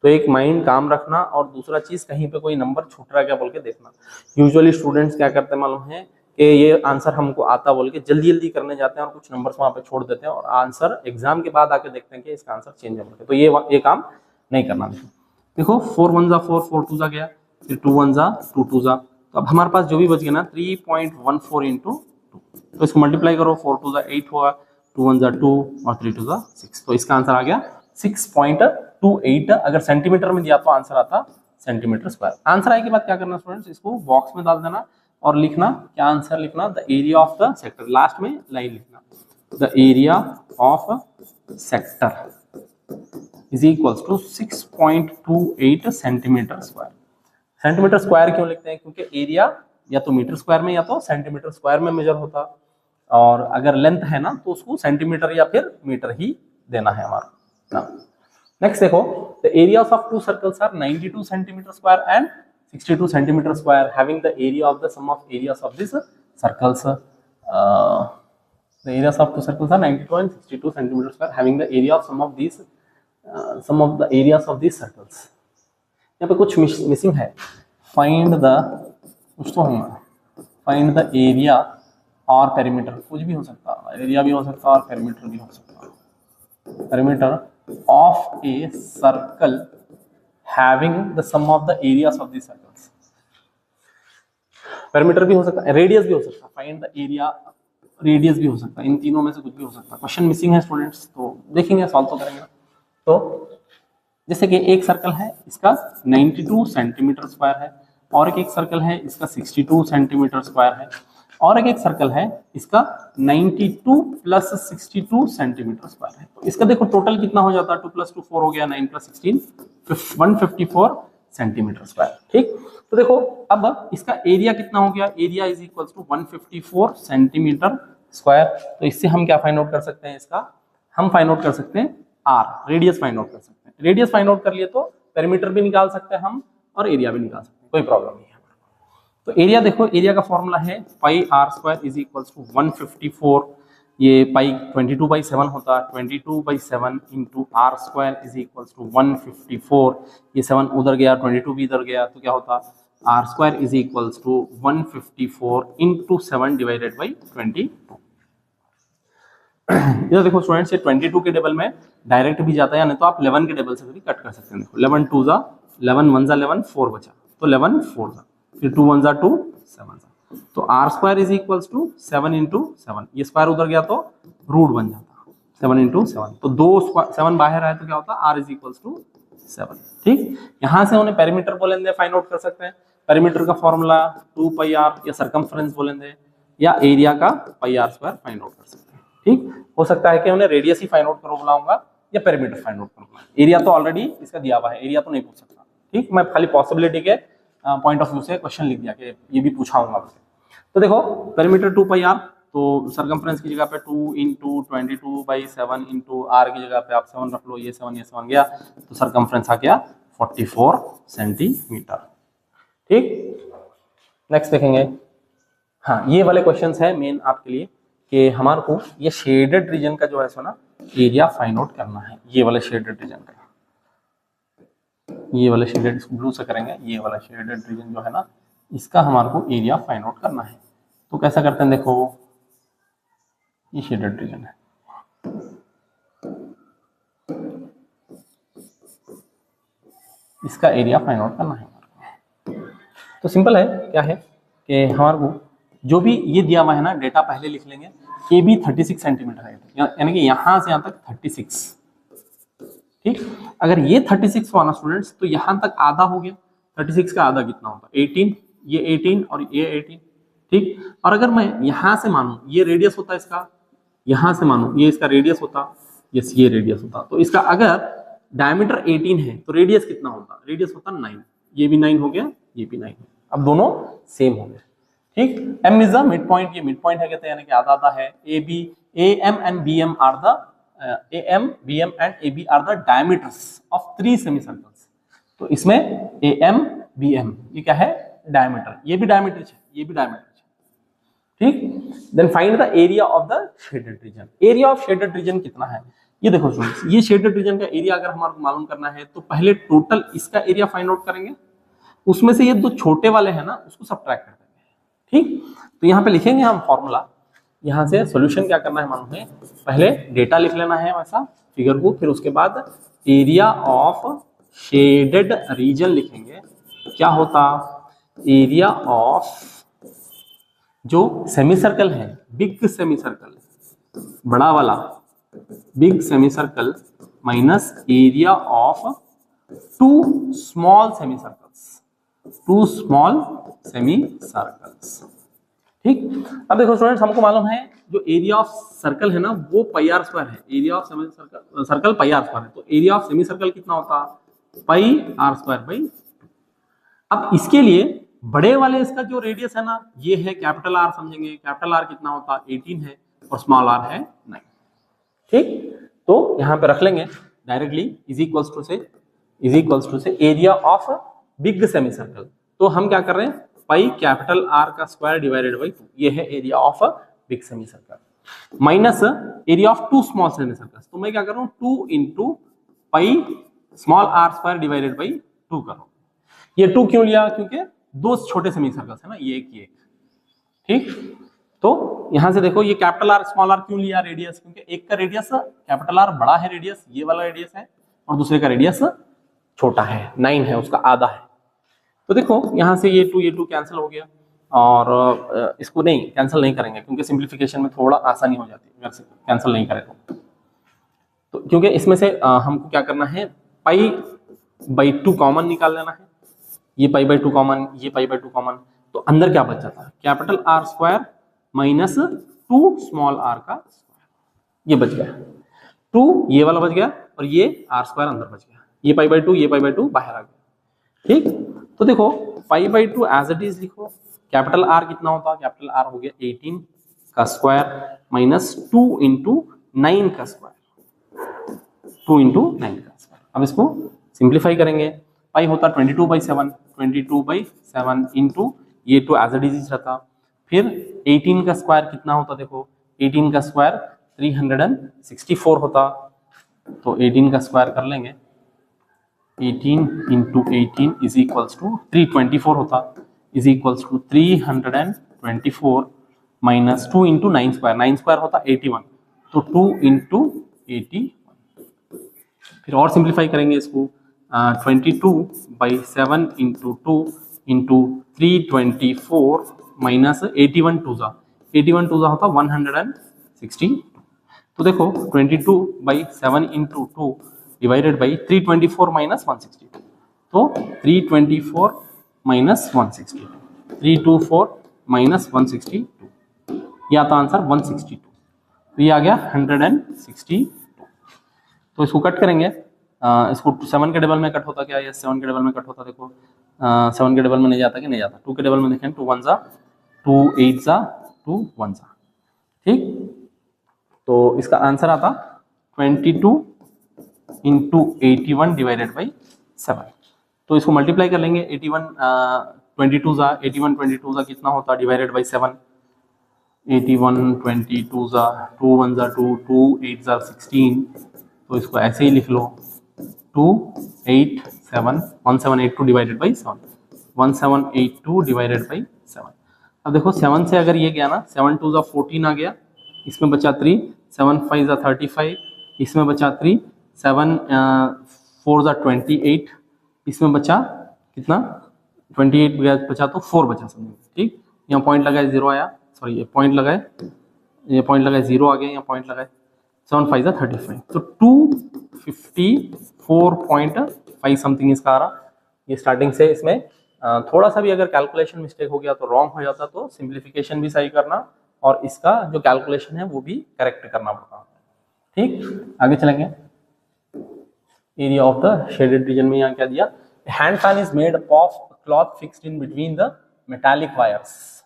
तो एक माइंड काम रखना, और दूसरा चीज कहीं पे कोई नंबर छूट रहा है क्या बोल के देखना। यूजुअली स्टूडेंट्स क्या करते हैं मालूम है कि ये आंसर हमको आता बोल के जल्दी जल्दी करने जाते हैं और कुछ नंबर्स वहां पे छोड़ देते हैं, और आंसर एग्जाम के बाद आके देखते हैं कि इसका आंसर चेंज है बोल के, तो ये काम नहीं करना। देखो 4 1 जा 4, 4 2 जा गया, फिर 2 1 जा 2 2 जा, तो अब हमारे पास जो भी बच गया ना 3.14 इंटू 2, तो इसको मल्टीप्लाई करो, 4 2 जा 8 होगा, 2 1 जा 2 और 3 2 जा 6, तो इसका आंसर आ गया 6.28। अगर सेंटीमीटर में दिया तो आंसर आता सेंटीमीटर स्क्वायर। आंसर आने के बाद क्या करना स्टूडेंट्स, इसको बॉक्स में डाल देना और लिखना, क्या आंसर लिखना, the area of the sector, last में लाइन लिखना, the area of sector is equals to 6.28 centimetre square. Centimetre square क्यों लिखते हैं, क्योंकि एरिया या तो मीटर स्क्वायर में या तो सेंटीमीटर स्क्वायर में मेजर होता, और अगर लेंथ है ना तो उसको सेंटीमीटर या फिर मीटर ही देना है हमारा। नेक्स्ट देखो, the areas of two circles are 92 centimetre square and 62 centimeter square, having the area of the sum of areas of these circles. The areas of two circles are 92 and 62 centimeter square, having the area of sum of these sum of the areas of these circles. यहाँ पे कुछ missing है, find the, कुछ तो होगा, find the area और perimeter, कुछ भी हो सकता है, एरिया भी हो सकता है और पेरीमीटर भी हो सकता है, perimeter of a circle having the sum of the areas of the circles. Perimeter भी हो सकता है, रेडियस भी हो सकता है, फाइंड द एरिया, रेडियस भी हो सकता है, इन तीनों में से कुछ भी हो सकता है। क्वेश्चन मिसिंग है स्टूडेंट्स, तो देखेंगे, सॉल्व तो करेंगे। तो जैसे कि एक सर्कल है, इसका 92 सेंटीमीटर स्क्वायर है, और एक सर्कल है इसका 62 सेंटीमीटर स्क्वायर है, और एक सर्कल है इसका 92 प्लस 62 सेंटीमीटर स्क्वायर है। तो इसका देखो टोटल कितना हो जाता है, 2 + 2 4 हो गया, 9 + 16 154 सेंटीमीटर स्क्वायर। ठीक, तो देखो अब इसका एरिया कितना हो गया, area is equal to 154 centimetre square. तो इससे हम क्या फाइंड आउट कर सकते हैं, इसका हम फाइंड आउट कर सकते हैं आर, रेडियस फाइंड आउट कर सकते हैं। रेडियस फाइंड आउट कर लिए तो पेरीमीटर भी निकाल सकते हैं हम और एरिया भी निकाल सकते हैं, कोई प्रॉब्लम नहीं है। तो एरिया देखो, एरिया का फॉर्मूला है pi are square is equal to 154, ये पाई 22/7 होता है, 22/7 into are square is equal to 154, ये 7 उधर गया, 22 भी इधर गया, तो क्या होता, r square is equal to 154 into 7 divided by 22। इधर देखो स्टूडेंट्स, ये 22 के टेबल में डायरेक्ट भी जाता है, नहीं तो आप 11 के टेबल से भी कट कर सकते हैं। देखो 11 2 जा 11, 1 जा 11, 4 बचा, तो 11 4 जा, फिर 2 1 जा 2 7 जा, तो r square is equal to 7 into 7, ये स्क्वायर उधर गया तो रूट बन जाता, 7 इंटू 7, तो 7 बाहर आए तो क्या होता, आर इज इक्वल टू 7। ठीक, यहाँ से उन्हें पेरीमीटर बोलेंगे, फाइंड आउट कर सकते हैं। पेरीमीटर का फॉर्मूला 2 पाई आर, या सरकमफ्रेंस बोलेंगे, या एरिया का पाई आर स्क्वायर फाइंड आउट कर सकते हैं। ठीक, हो सकता है कि उन्हें रेडियस ही फाइंड आउट करो बुलाऊंगा, या पेरीमीटर फाइंड आउट करूंगा, एरिया तो ऑलरेडी इसका दिया हुआ है, एरिया तो नहीं पूछ सकता। ठीक, मैं खाली पॉसिबिलिटी के पॉइंट ऑफ व्यू से क्वेश्चन लिख दिया कि ये भी पूछा होगा आपसे। तो देखो पेरीमीटर 2 पाई आर, तो सरकमफ्रेंस की जगह पे 2 इंटू 22/7 इंटू आर की जगह पे आप 7 रख लो, ये 7 गया, तो सरकमफ्रेंस आ गया 44 सेंटीमीटर। ठीक, नेक्स्ट देखेंगे। हाँ, ये वाले क्वेश्चंस है मेन आपके लिए कि हमारे को ये शेडेड रीजन का जो है सो ना एरिया फाइंड आउट करना है। ये वाले शेडेड रीजन का, ये वाले शेडेड, इसको ब्लू से करेंगे, ये वाला शेडेड रीजन जो है ना, इसका हमारे को एरिया फाइंड आउट करना है। तो कैसा करते हैं, देखो ये शेडेड रीजन है, इसका एरिया फाइंड आउट करना है। तो सिंपल है, क्या है कि हमारे को जो भी ये दिया हुआ है ना डेटा, पहले लिख लेंगे के बी 36 सेंटीमीटर है, यानी कि यहाँ से यहाँ तक 36। ठीक, अगर ये 36 हुआ ना स्टूडेंट्स, तो यहाँ तक आधा हो गया, 36 का आधा कितना होता है 18, ये 18 और ये 18। ठीक, और अगर मैं यहाँ से मानूं ये रेडियस होता है इसका, यहाँ से मानूं ये इसका रेडियस होता, यस ये रेडियस होता, तो इसका अगर डायमीटर 18 है तो रेडियस कितना होता, रेडियस होता 9, ये भी 9 हो गया, ये भी 9, अब दोनों सेम हो गए। ठीक, m is the mid point, ये मिड पॉइंट है कहते हैं, यानी कि आधा आधा है। AM and BM are the AM, BM and AB are the diameters of 3 semicircles। तो इसमें AM, BM ये क्या है, डायमीटर, ये भी डायमीटर है, ये भी डायमीटर है। ठीक, then find the area of the shaded region. Area of shaded region कितना है, ये देखो स्टूडेंट्स, ये शेडेड रीजन का एरिया अगर हमारे मालूम करना है तो पहले टोटल इसका एरिया फाइंड आउट करेंगे, उसमें से ये दो छोटे वाले हैं ना उसको सब्ट्रैक्ट कर देंगे। ठीक, तो यहाँ पे लिखेंगे हम फॉर्मूला, यहाँ से सॉल्यूशन क्या करना है मालूम है, पहले डेटा लिख लेना है वैसा फिगर को, फिर उसके बाद एरिया ऑफ शेडेड रीजन लिखेंगे। क्या होता, एरिया ऑफ जो सेमी सर्कल है, बिग सेमी सर्कल, बड़ा वाला big semicircle minus area of 2 small semi circles, 2 small semi circles. ठीक, अब देखो स्टूडेंट्स, हमको मालूम है जो एरिया ऑफ सर्कल है ना वो पाई आर स्क्वायर है, area of semicircle pi are square है, तो एरिया ऑफ सेमी सर्कल कितना होता, पाई आर स्क्वायर बाई 2। अब इसके लिए बड़े वाले इसका जो रेडियस है ना ये है कैपिटल आर समझेंगे, कैपिटल आर कितना होता 18 है और स्मॉल आर है 9। ठीक, तो यहाँ पे रख लेंगे डायरेक्टली इज इक्वल्स टू से area of big semicircle, तो हम क्या कर रहे हैं पाई कैपिटल आर का स्क्वायर डिवाइडेड बाई 2, ये है area of big semicircle, minus area of 2 small semicircle, तो मैं क्या कर रहा हूँ 2 into pi small r square divided by 2 कर रहा हूँ। ये 2 क्यों लिया, क्योंकि दो छोटे सेमी सर्कल्स है ना, ये एक। ठीक, तो यहां से देखो ये कैपिटल आर स्मॉल आर क्यों लिया रेडियस, क्योंकि एक का रेडियस कैपिटल आर बड़ा है रेडियस, ये वाला रेडियस है, और दूसरे का रेडियस छोटा है, 9 है, उसका आधा है। तो देखो यहां से ये टू कैंसिल हो गया, और इसको नहीं कैंसिल नहीं करेंगे क्योंकि सिंप्लीफिकेशन में थोड़ा आसानी हो जाती है अगर कैंसिल नहीं करें तो क्योंकि इसमें से हमको क्या करना है, पाई बाई 2 कॉमन निकाल लेना है, ये पाई बाई 2 कॉमन, ये पाई बाई 2 कॉमन, तो अंदर क्या बच जाता है, capital r square minus 2 small are का स्क्वायर, ये बच गया 2, ये वाला बच गया, और ये आर स्क्वायर अंदर बच गया, ये पाई बाई 2 ये पाई बाई 2 बाहर आ गया। ठीक, तो देखो pi by 2 as it is लिखो, कैपिटल आर कितना होता है, कैपिटल आर हो गया 18 का स्क्वायर माइनस 2 इंटू 9 का स्क्वायर, 2 इंटू 9 का स्क्वायर। अब इसको सिंप्लीफाई करेंगे, पाई होता 22/7, 22/7 इंटू ये 2 एज इट इज रहता, फिर 18 का स्क्वायर कितना होता, देखो 18 का स्क्वायर 364 होता, तो 18 का स्क्वायर कर लेंगे, 18 इंटू 18 इज इक्वल्स टू 324 होता, is equals to 324 minus 2 into 9 square, 9 square होता 81, तो 2 इंटू 81। फिर और सिंप्लीफाई करेंगे इसको, 22/7 इंटू 2 इंटू 324 माइनस 81 टू जा होता 160। तो देखो 22/7 इंटू 2 डिवाइडेड बाई 324 माइनस 162, तो 324 माइनस 162, 324 माइनस 162, यह आता आंसर 162, तो ये आ गया 162। तो इसको कट करेंगे, इसको 7 के डबल में कट होता क्या, ये 7 के डबल में कट होता, देखो 7 के डबल में नहीं जाता कि नहीं जाता, 2 के डबल में देखें 2 1 जा 2 8 जा 2 1 जा। ठीक, तो इसका आंसर आता 22 इंटू 81 डिवाइडेड बाई 7। तो इसको मल्टीप्लाई कर लेंगे, 81 22 जा 81 22 जा कितना होता डिवाइडेड बाई 7, 81 22 जा 2 1 जा 2 2 8 जा 16, तो इसको ऐसे ही लिख लो 1782 डिवाइडेड बाई 7, 1782 डिवाइडेड बाई 7। अब देखो 7 से अगर ये गया ना, 7 2 जा 14 आ गया, इसमें बचा 3, 7 5 जा 35, इसमें बचा 3, 7 4 जा 28, इसमें बचा कितना 28 बचा, तो 4 बचा समझो। ठीक, यहाँ पॉइंट लगाए 0 आया, सॉरी ये पॉइंट लगाए 0 आ गया, यहाँ पॉइंट लगाए 7 5 जा 35, तो 254.5 समथिंग इसका आ रहा। ये स्टार्टिंग से इसमें थोड़ा सा भी अगर कैलकुलेशन मिस्टेक हो गया तो रॉन्ग हो जाता, तो सिंप्लीफिकेशन भी सही करना और इसका जो कैलकुलेशन है वो भी करेक्ट करना पड़ता। ठीक, आगे चलेंगे। Area of the shaded reason में यहाँ क्या दिया, hand fan is made of cloth fixed in between the metallic wires.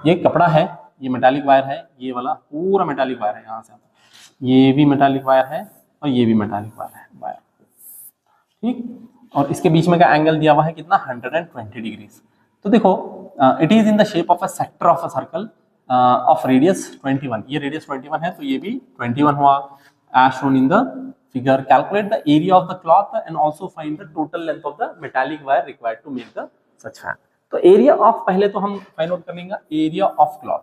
ये कपड़ा है, ये मेटालिक वायर है, ये वाला पूरा मेटालिक वायर है, यहाँ से ये भी मेटालिक वायर है और ये भी मेटालिक वायर है वायर। ठीक, और इसके बीच में का एंगल दिया हुआ है कितना 120 डिग्रीज। तो देखो it is in the shape of a sector of a circle of radius 21, ये रेडियस 21 है तो ये भी 21 हुआ, as shown in the figure. Calculate the area of the cloth and also find the total length of the metallic wire required to make the such fan. तो area of पहले तो हम फाइंड आउट कर लेंगे area of cloth.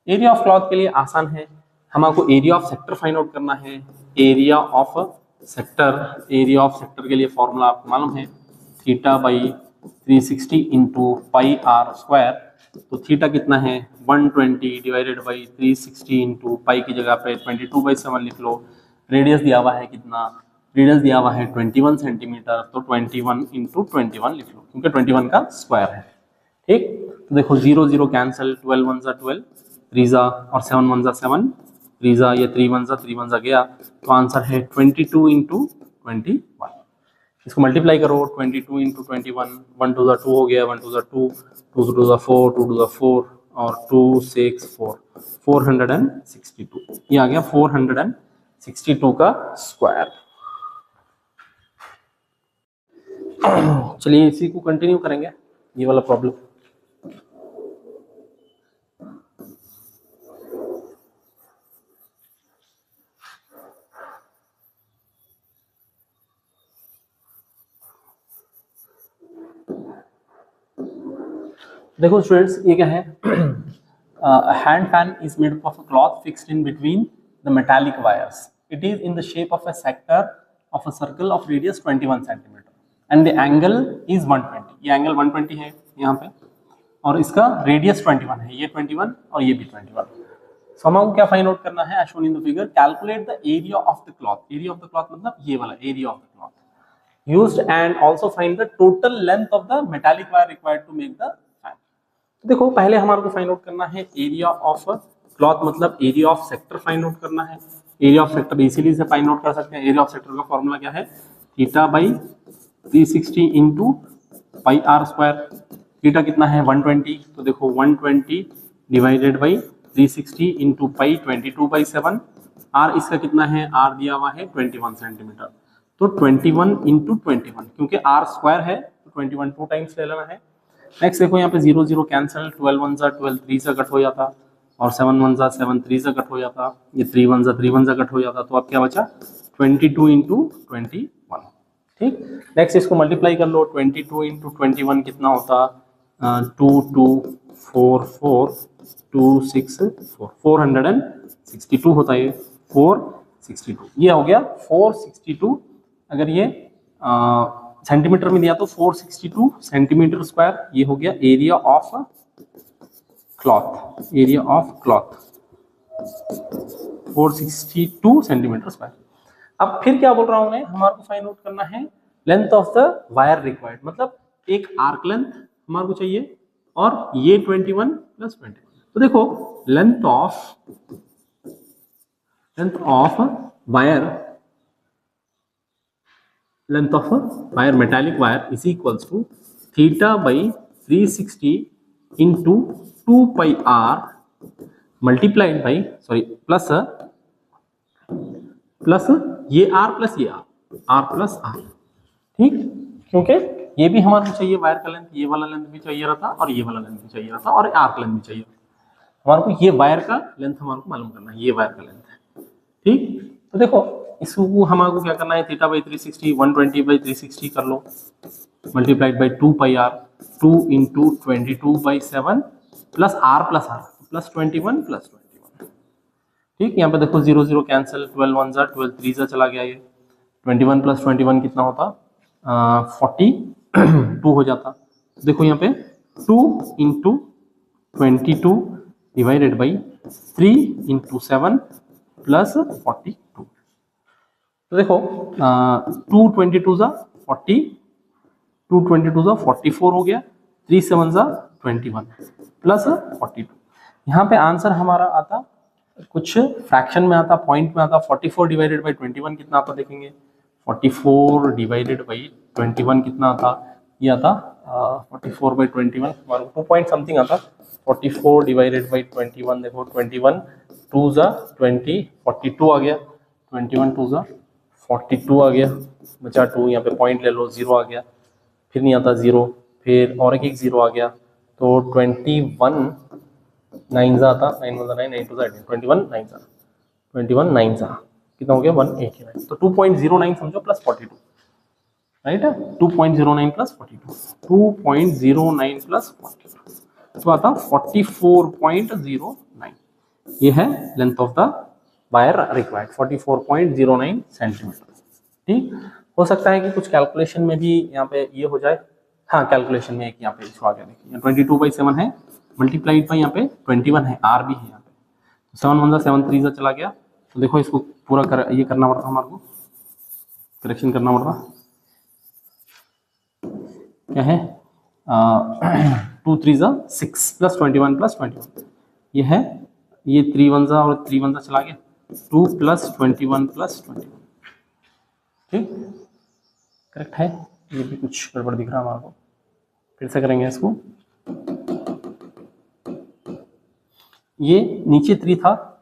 Area of cloth के लिए आसान है, हमको area of sector find out करना है। Area of sector, area of sector के लिए फॉर्मूला आपको मालूम है, theta by 360 into pi are square. तो थीटा कितना है 120 डिवाइडेड बाई 360 इंटू पाई की जगह पे 22/7 लिख लो। रेडियस दिया हुआ है कितना, रेडियस दिया हुआ है 21 सेंटीमीटर, तो 21 इंटू 21 लिख लो क्योंकि 21 का स्क्वायर है। ठीक, तो देखो 0 0 कैंसिल, 12 1 जा 12 रीजा और 7 1 जा 7 रीजा, ये 3 1 जा गया, तो आंसर है 22 इंटू 21। इसको मल्टीप्लाई करो 22 इंटू 21, 1 2 जा 2 हो गया, 1 2 जा 2, 2 2 जा 4, 2 2 जा 4 और 2 6 4, 462, ये आ गया 462 का स्क्वायर। चलिए इसी को कंटिन्यू करेंगे, ये वाला प्रॉब्लम। देखो स्टूडेंट्स ये क्या है, hand fan is made up of a cloth fixed in between the metallic wires. It is in the shape of a sector of a circle of radius 21 centimetre and the angle is 120. ये angle 120 है यहाँ पे और इसका radius 21 है, ये 21 और ये भी 21. सो हमको क्या फाइंड आउट करना है, as shown in the figure. Calculate the area of the cloth. Area of the cloth मतलब ये वाला area of the cloth used and also find the total length of the metallic wire required to make the fan. तो देखो पहले हमारे को find out करना है एरिया ऑफ क्लॉथ, मतलब area of sector find out करना है. एरिया ऑफ सेक्टर इजीली से फाइंड आउट कर सकते हैं. एरिया ऑफ सेक्टर का फॉर्मूला क्या है, theta by 360 into pi are square. Theta कितना है 120, तो देखो 120 divided by 360 into pi 22/7. R इसका कितना है, आर दिया हुआ है 21 सेंटीमीटर, तो 21 इंटू 21, क्योंकि आर स्क्वायर है तो 21 टू टाइम्स ले लेना है. नेक्स्ट देखो यहाँ पे 0 0 कैंसिल, 12 1 जा 12 3 से कट हो जाता और 7 1 जा 7 3 से कट हो जाता, ये 3 1 जा 3 1 से कट हो जाता. तो अब क्या बचा 22 इंटू 21. ठीक, नेक्स्ट इसको मल्टीप्लाई कर लो. 22 इंटू 21 कितना होता, 2 2 4 4 2 6 4 462 होता है. 462 ये हो गया 462. अगर ये सेंटीमीटर में दिया तो 462 सेंटीमीटर स्क्वायर. ये हो गया area of cloth. Area of cloth 462 centimetre square. अब फिर क्या बोल रहा हूं मैं, हमारे को फाइंड आउट करना है length of the wire required, मतलब एक आर्क लेंथ हमारे को चाहिए और ये 21 प्लस 21. तो देखो length of wire, length of a wire, metallic wire is equals to theta by 360 into 2 pi r multiplied by plus ये r plus ये r plus r. ठीक, क्योंकि ये भी हमारे को चाहिए वायर का लेंथ, ये वाला लेंथ भी चाहिए रहता और ये वाला लेंथ भी चाहिए रहता और आर्क लेंथ भी चाहिए. हमारे को ये वायर का लेंथ हमारे को मालूम करना है, ये वायर का लेंथ है. ठीक, तो देखो इसको हमारे को क्या करना है, थीटा बाई 360 120/360 कर लो multiplied by 2 pi are 2 into 22/7 plus R plus 21 plus 21. ठीक, यहाँ पे देखो 0 0 कैंसिल, 12 1 जा 12 3 जा चला गया. ये 21 प्लस 21 कितना होता, 42 हो जाता. देखो यहाँ पे 2 into 22 divided by 3 into 7 plus 42. तो देखो 222 जा 40, 222 जा 44 हो गया, 3 7 जा 21 प्लस 42. यहाँ पे आंसर हमारा आता कुछ फ्रैक्शन में आता, पॉइंट में आता. 44 डिवाइडेड बाई 21 कितना आता देखेंगे, 44 डिवाइडेड बाई 21 कितना आता, ये आता 44/21 हमारा 2 पॉइंट समथिंग आता. 44 डिवाइडेड बाई 21 देखो 21 2 जा 20 42 आ गया, 21 2 जा 42 आ गया, बचा 2. यहाँ पे पॉइंट ले लो, 0 आ गया, फिर नहीं आता 0, फिर और एक 0 आ गया. तो 21 9 जा आता, 9 1 9 9 2 18, 21 9 जा 21 9 जा कितना हो गया 189. तो 2.09 समझो प्लस 42, राइट है. 2.09 प्लस 42, 2.09 प्लस 42 तो आता 44.09. ये है length of the wire required 44.09 centimetre. ठीक, हो सकता है कि कुछ कैलकुलेशन में भी यहाँ पे ये हो जाए. हाँ, कैलकुलेशन में एक यहाँ पे इशू आ गया, देखिए 22/7 है मल्टीप्लाइड बाई यहाँ पे 21 है, आर भी है यहाँ पे. 7 1 7 3 जा चला गया. तो देखो इसको पूरा ये करना पड़ता हमारे को, करेक्शन करना पड़ता. क्या है 2 3 जा 6 प्लस 21 प्लस 21. ये है, ये 3 1 जा और 3 1 जा चला गया, 2 प्लस 21 प्लस 21. ठीक, करेक्ट है. ये भी कुछ गड़बड़ दिख रहा है हमारे को, फिर से करेंगे इसको. ये नीचे 3 था,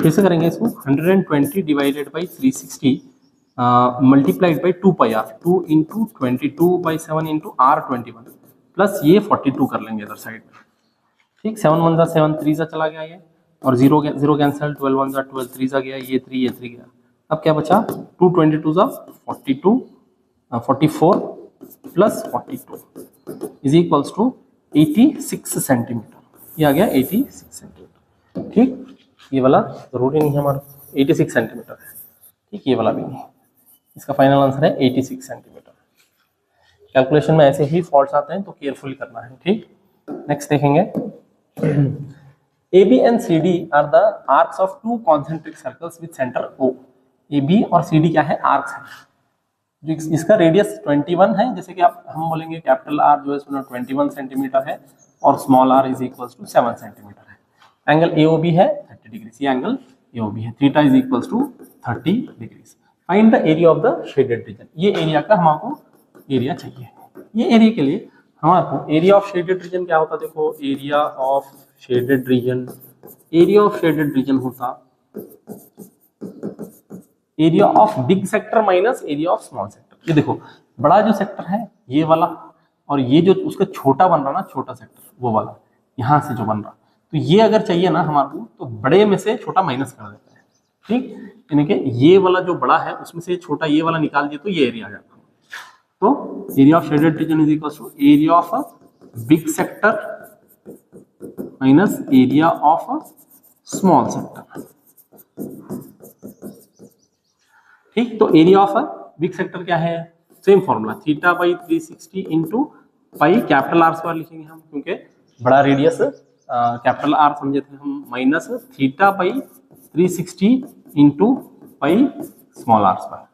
फिर से करेंगे इसको. 120 divided by 360 multiplied by 2 pi are 2 into 22/7 into r 21 plus ये 42 कर लेंगे इधर साइड में. ठीक, 7 1 जा 7 3 जा चला गया, ये और जीरो जीरो कैंसिल, 12 1 12, 3 जा गया, ये 3 गया। अब क्या बचा, 2 22 जा 42, 44 plus 42 is equals to 86 centimetre. ये आ गया 86 सेंटीमीटर। ठीक, ये वाला जरूरी नहीं है हमारा 86 सेंटीमीटर है। ठीक, ये वाला भी नहीं, इसका फाइनल आंसर है 86 सेंटीमीटर। कैलकुलेशन में ऐसे ही फॉल्ट्स आते हैं तो केयरफुल करना है। ठीक, नेक्स्ट देखेंगे। AB and CD are the arcs of two concentric circles with center O। AB और CD क्या है, आर्क्स है। जो इसका रेडियस 21 है, जैसे कि आप हम बोलेंगे कैपिटल R जो है 21 सेंटीमीटर है और small r is equals to 7 centimetre है। एंगल AOB है 30 डिग्री, ये एंगल AOB है। Theta is equals to 30 degree. Find the area of the shaded region. ये एरिया का हमको एरिया चाहिए। ये एरिया के लिए हमारे एरिया ऑफ शेडेड रीजन क्या होता है, देखो area of shaded region, area of shaded region होता area of big sector minus area of small sector. ये देखो बड़ा जो सेक्टर है ये वाला, और ये जो उसका छोटा बन रहा ना, छोटा सेक्टर वो वाला यहाँ से जो बन रहा, तो ये अगर चाहिए ना हमारे को तो बड़े में से छोटा माइनस कर देता है। ठीक, यानी कि ये वाला जो बड़ा है उसमें से छोटा ये वाला निकाल दिए तो ये एरिया आ जाता है। तो area of shaded region is equal to area of a big sector minus area of a small sector. ठीक, तो area of a big sector क्या है, same formula theta by 360 into pi capital r square लिखेंगे हम, क्योंकि बड़ा radius capital R समझे थे हम, minus theta by 360 into pi small r square.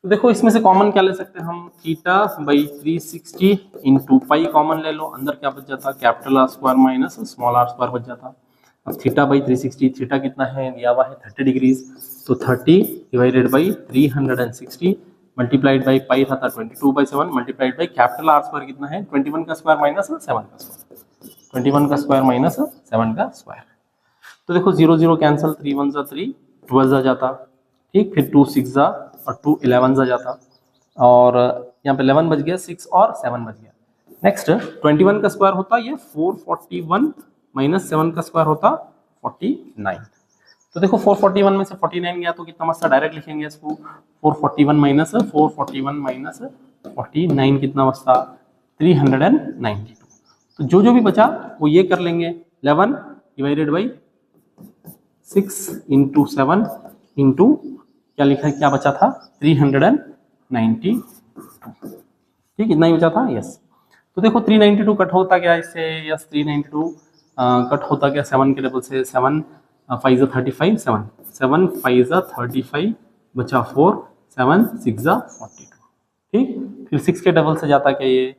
तो देखो इसमें से कॉमन क्या ले सकते हैं हम, theta by 360 into pi common ले लो, अंदर क्या बच जाता, capital r square minus small r square बच जाता। अब थीटा बाई 360, थीटा कितना है दिया हुआ है 30 डिग्रीज, तो 30 डिवाइडेड बाई 360 मल्टीप्लाइड बाई पाई था 22/7 multiplied by capital r square कितना है 21 का स्क्वायर माइनस 7 का स्क्वायर, 21 का स्क्वायर माइनस 7 का स्क्वायर। तो देखो 0 0 कैंसिल, 3 1 जा 3, 12 जा जाता। ठीक, फिर 2 6 जा और 2 11 जा जाता, और यहाँ पे 11 बच गया, 6 और 7 बच गया। नेक्स्ट 21 का स्क्वायर होता ये 441 माइनस 7 का स्क्वायर होता 49। तो देखो 441 में से 49 गया तो कितना बचता, डायरेक्ट लिखेंगे इसको 441 माइनस 49 कितना बचता 392। तो जो भी बचा वो ये कर लेंगे, 11 डिवाइडेड बाई 6 इंटू 7 इंटू क्या लिखा है, क्या बचा था 392। ठीक, इतना ही बचा था, यस। तो देखो 392 कट होता क्या इससे, यस 392 कट होता क्या 7 के डबल से, 7 5 जा 35, 7 5 जा 35 बचा 4, 7 6 जा 42। ठीक, फिर 6 के डबल से जाता क्या ये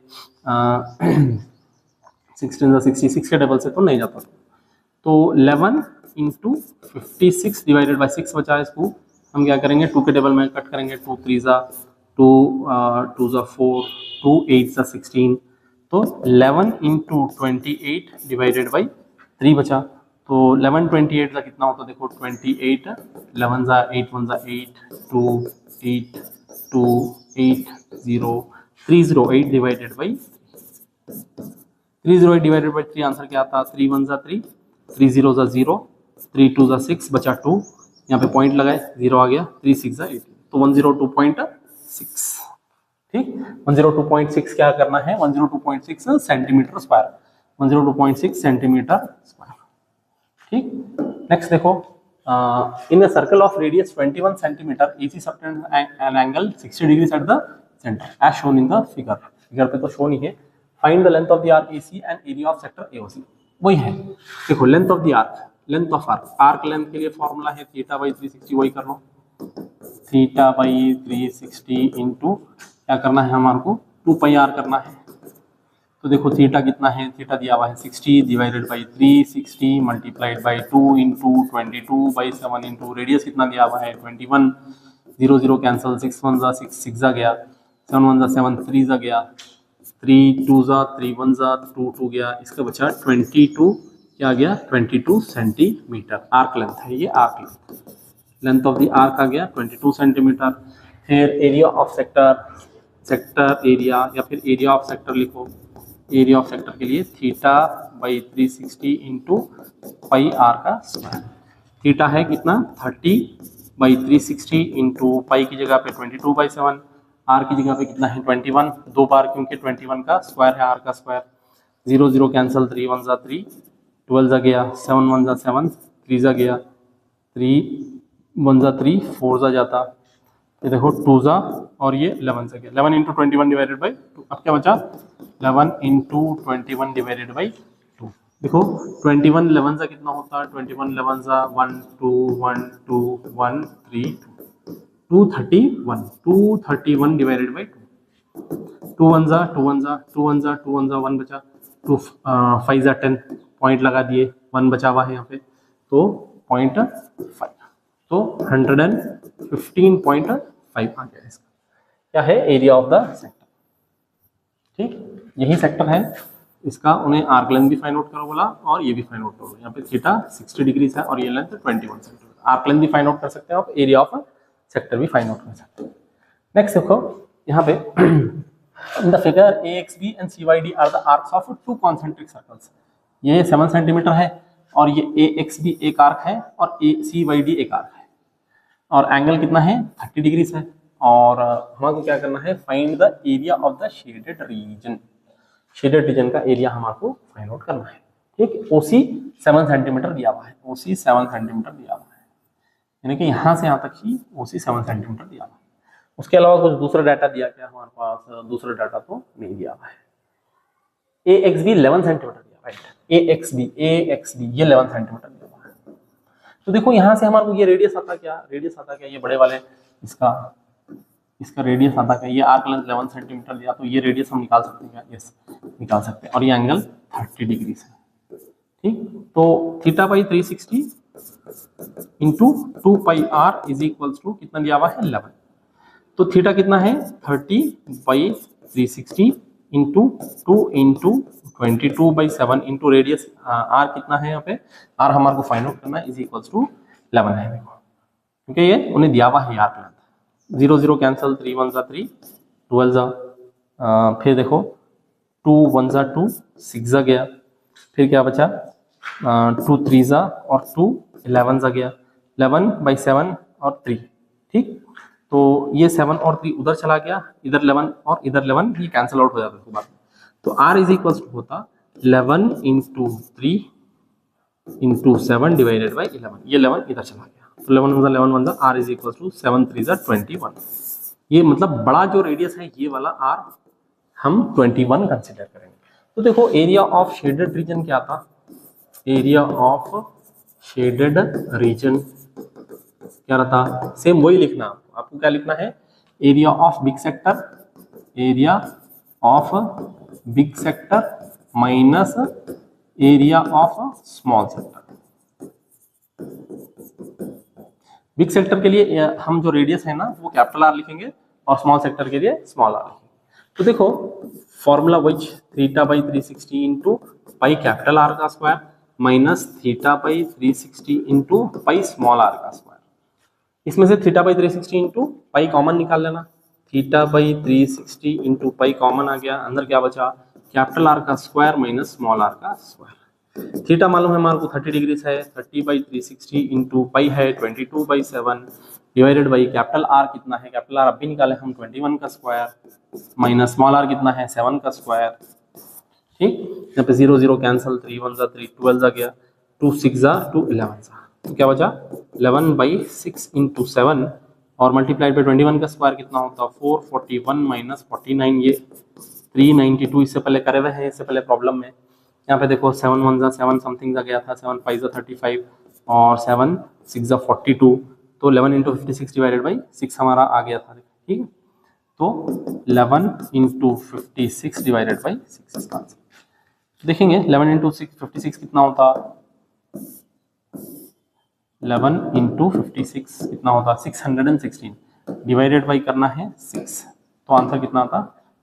16 जा 66 के डबल से तो नहीं जाता, तो 11 इंटू 56 डिवाइडेड बाई 6 बचा, इसको हम क्या करेंगे 2 के डबल में कट करेंगे, 2 3 जा 2 2 जा 4, 2 8 जा 16, तो 11 इंटू 28 डिवाइडेड बाई 3 बचा, तो 11 28 का कितना होता देखो 28, 11 जा 8 1 जा 8, 2 8 2 8 0 308 divided by 308 divided by 3 answer क्या आता, 3 1 जा 3, 3 0 जा 0, 3 2 जा 6 बचा 2, यहाँ पे पॉइंट लगाए 0 आ गया, 3 6 जा 18, तो 102.6। ठीक, 102.6 क्या करना है 102.6 सेंटीमीटर स्क्वायर, 102.6 सेंटीमीटर स्क्वायर। ठीक, नेक्स्ट देखो in a circle of radius 21 centimetre AC subtend an angle 60 degree at the centre as shown in the figure. Figure पे तो शो नहीं है। Find the length of the arc AC and area of sector AOC। वही है, देखो length of the arc, length of arc, arc length के लिए formula है थीटा बाई 360, वही कर लो थीटा बाई 360 इंटू क्या करना है हमारे को 2 पाई आर करना है। तो देखो थीटा कितना है, थीटा दिया हुआ है 60 divided by 360 multiplied by 2 into 22/7 into radius कितना दिया हुआ है 21, 0 0 कैंसिल, 6 1 जा 6 6 जा गया, 7 1 जा 7 3 जा गया, 3 2 जा 3 1 जा 2 2 गया, इसका बचा 22 क्या आ गया 22 सेंटीमीटर। आर्क लेंथ है ये, arc length, length of the arc आ गया 22 सेंटीमीटर। फिर area of sector, sector area या फिर एरिया ऑफ सेक्टर लिखो, एरिया ऑफ सेक्टर के लिए theta by 360 into pi R का स्क्वायर। थीटा है कितना 30/360 इंटू पाई की जगह पे 22/7, आर की जगह पे कितना है 21, दो बार क्योंकि 21 का स्क्वायर है आर का स्क्वायर। 0 0 कैंसिल, 3 1 जा 3, 12 जा गया, 7 1 जा 7, 3 जा गया, 3 1 जा 3, 4 जा जाता, ये देखो 2 जा और ये 11 जा गया। 11 इंटू 21 डिवाइडेड बाई 2, अब क्या बचा 11 इंटू 21 डिवाइडेड बाई 2। देखो 21 11 जा कितना होता है, 21 11 जा 1 2 1 2 1 3 231, 231 डिवाइडेड बाई 2। 2 1 जा 2 1 जा 2 1 जा 2 1 जा 1 बचा, 2 5 जा 10, पॉइंट लगा दिए, 1 बचा हुआ है यहाँ पे तो 0.5, तो 115.5 आ गया इसका। क्या है एरिया ऑफ द सेक्टर। ठीक, यही सेक्टर है इसका। उन्हें आर्क लेंथ भी फाइंड आउट करो बोला और ये भी फाइंड आउट करो। यहाँ पे थीटा 60 डिग्री है और ये लेंथ 21 सेंटीमीटर। आर्क लेंथ भी फाइंड आउट कर सकते हैं आप, एरिया ऑफ सेक्टर भी फाइंड आउट कर सकते हैं। नेक्स्ट देखो यहाँ पे in the figure AXB and CYD are the arcs of two concentric circles. ये 7 सेंटीमीटर है और ये AXB एक आर्क है और CYD एक आर्क है और एंगल कितना है 30 डिग्री है। और हमारे को क्या करना है, find the area of the shaded reason. Shaded region का एरिया हमारे को फाइंड आउट करना है। ठीक, OC 7 सेंटीमीटर दिया हुआ है, OC 7 सेंटीमीटर दिया हुआ है, यानी कि यहाँ से यहाँ तक ही OC 7 सेंटीमीटर दिया हुआ है। उसके अलावा कुछ दूसरा डाटा दिया क्या हमारे पास, दूसरा डाटा तो नहीं दिया हुआ है। AXB 11 सेंटीमीटर दिया, राइट, AXB ये 11 सेंटीमीटर दिया हुआ है। तो देखो यहाँ से हमारे को ये रेडियस आता क्या, ये बड़े वाले इसका रेडियस आता क्या, ये आर्क लेंथ 11 सेंटीमीटर दिया, तो ये रेडियस हम निकाल सकते हैं क्या, यस निकाल सकते हैं। और ये एंगल 30 डिग्री है। ठीक, तो theta by 360 into 2 pi r is equals to कितना दिया हुआ है 11। तो थीटा कितना है 30/360 into 2 into 22/7 into radius r कितना है यहाँ पे, आर हमारे को फाइंड आउट करना है, इज इक्वल्स टू 11 है देखो, क्योंकि ये उन्हें दिया हुआ है आर्क लेंथ। 0 0 कैंसिल, 3 1 जा 3, 12 जा, फिर देखो 2 1 जा 2, 6 जा गया, फिर क्या बचा 2 3 जा और 2 11 जा गया, 11/7 और 3। ठीक, तो ये 7 और 3 उधर चला गया, इधर 11 और इधर 11 ये कैंसिल आउट हो जाता है बाद में। तो R इज इक्वल्स टू होता 11 इंटू 3 इंटू 7 डिवाइडेड बाई 11, ये 11 इधर चला गया, तो 11 1 जा R इज इक्वल्स टू 7 3 जा 21। ये मतलब बड़ा जो रेडियस है ये वाला R हम 21 कंसिडर करेंगे। तो देखो एरिया ऑफ शेडेड रीजन क्या था, एरिया ऑफ शेडेड रीजन क्या रहता, सेम वही लिखना आपको क्या लिखना है, area of big sector, area of big sector minus area of small sector. Big sector के लिए हम जो रेडियस है ना वो कैपिटल आर लिखेंगे और स्मॉल सेक्टर के लिए स्मॉल आर लिखेंगे। तो देखो फॉर्मूला वही theta by 360 into pi capital are का square minus theta by 360 into pi small are का स्क्वायर। इसमें से theta by 360 into pi common निकाल लेना, theta by 360 into pi common आ गया, अंदर क्या बचा कैपिटल आर का स्क्वायर माइनस स्मॉल आर का स्क्वायर। थीटा मालूम है हमारे को 30 डिग्री है, 30/360 इंटू पाई है 22/7 डिवाइडेड बाई कैपिटल आर कितना है, कैपिटल आर अभी निकाले हम 21 का स्क्वायर माइनस स्मॉल आर कितना है 7 का स्क्वायर। ठीक, यहाँ पे 0 0 कैंसिल, 3 1 जा 3, 12 जा गया, 2 6 जा 2 11 जा, तो क्या बचा 11/6 इंटू 7 और मल्टीप्लाइड बाई 21 का स्क्वायर कितना होता 441 माइनस 49, ये 392 इससे पहले करे हुए हैं, इससे पहले प्रॉब्लम में। यहाँ पे देखो 7 1 जा 7 समथिंग जा गया था, 7 5 जा 35 और 7 6 जा 42, तो 11 इंटू 56 डिवाइडेड बाई 6 हमारा आ गया था। ठीक है, तो 11 इंटू 56 डिवाइडेड बाई 6 इसका आंसर देखेंगे। 11 इंटू 56 कितना होता, 11 इंटू 56 कितना होता 616 डिवाइडेड बाई करना है 6, तो आंसर कितना आता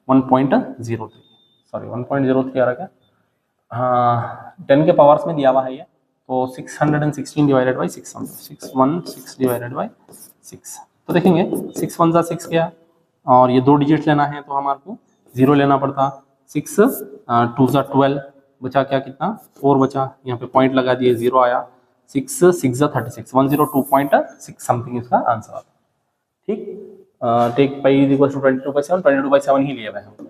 1.03, सॉरी 1.03 आ रहा क्या, हाँ 10 के पावर्स में दिया हुआ है ये, तो 616 डिवाइडेड बाई 616 डिवाइडेड बाई 6। तो देखेंगे 6 1 जा 6 क्या, और ये 2 डिजिट लेना है तो हमारे को 0 लेना पड़ता, 6 2 जा 12 बचा क्या, कितना 4 बचा, यहाँ पे पॉइंट लगा दिए, 0 आया, 6 6 36, 102.6 समथिंग इसका आंसर आता। ठीक, take pi is equal to 22/7, 22/7 ही लिया हुआ है हम।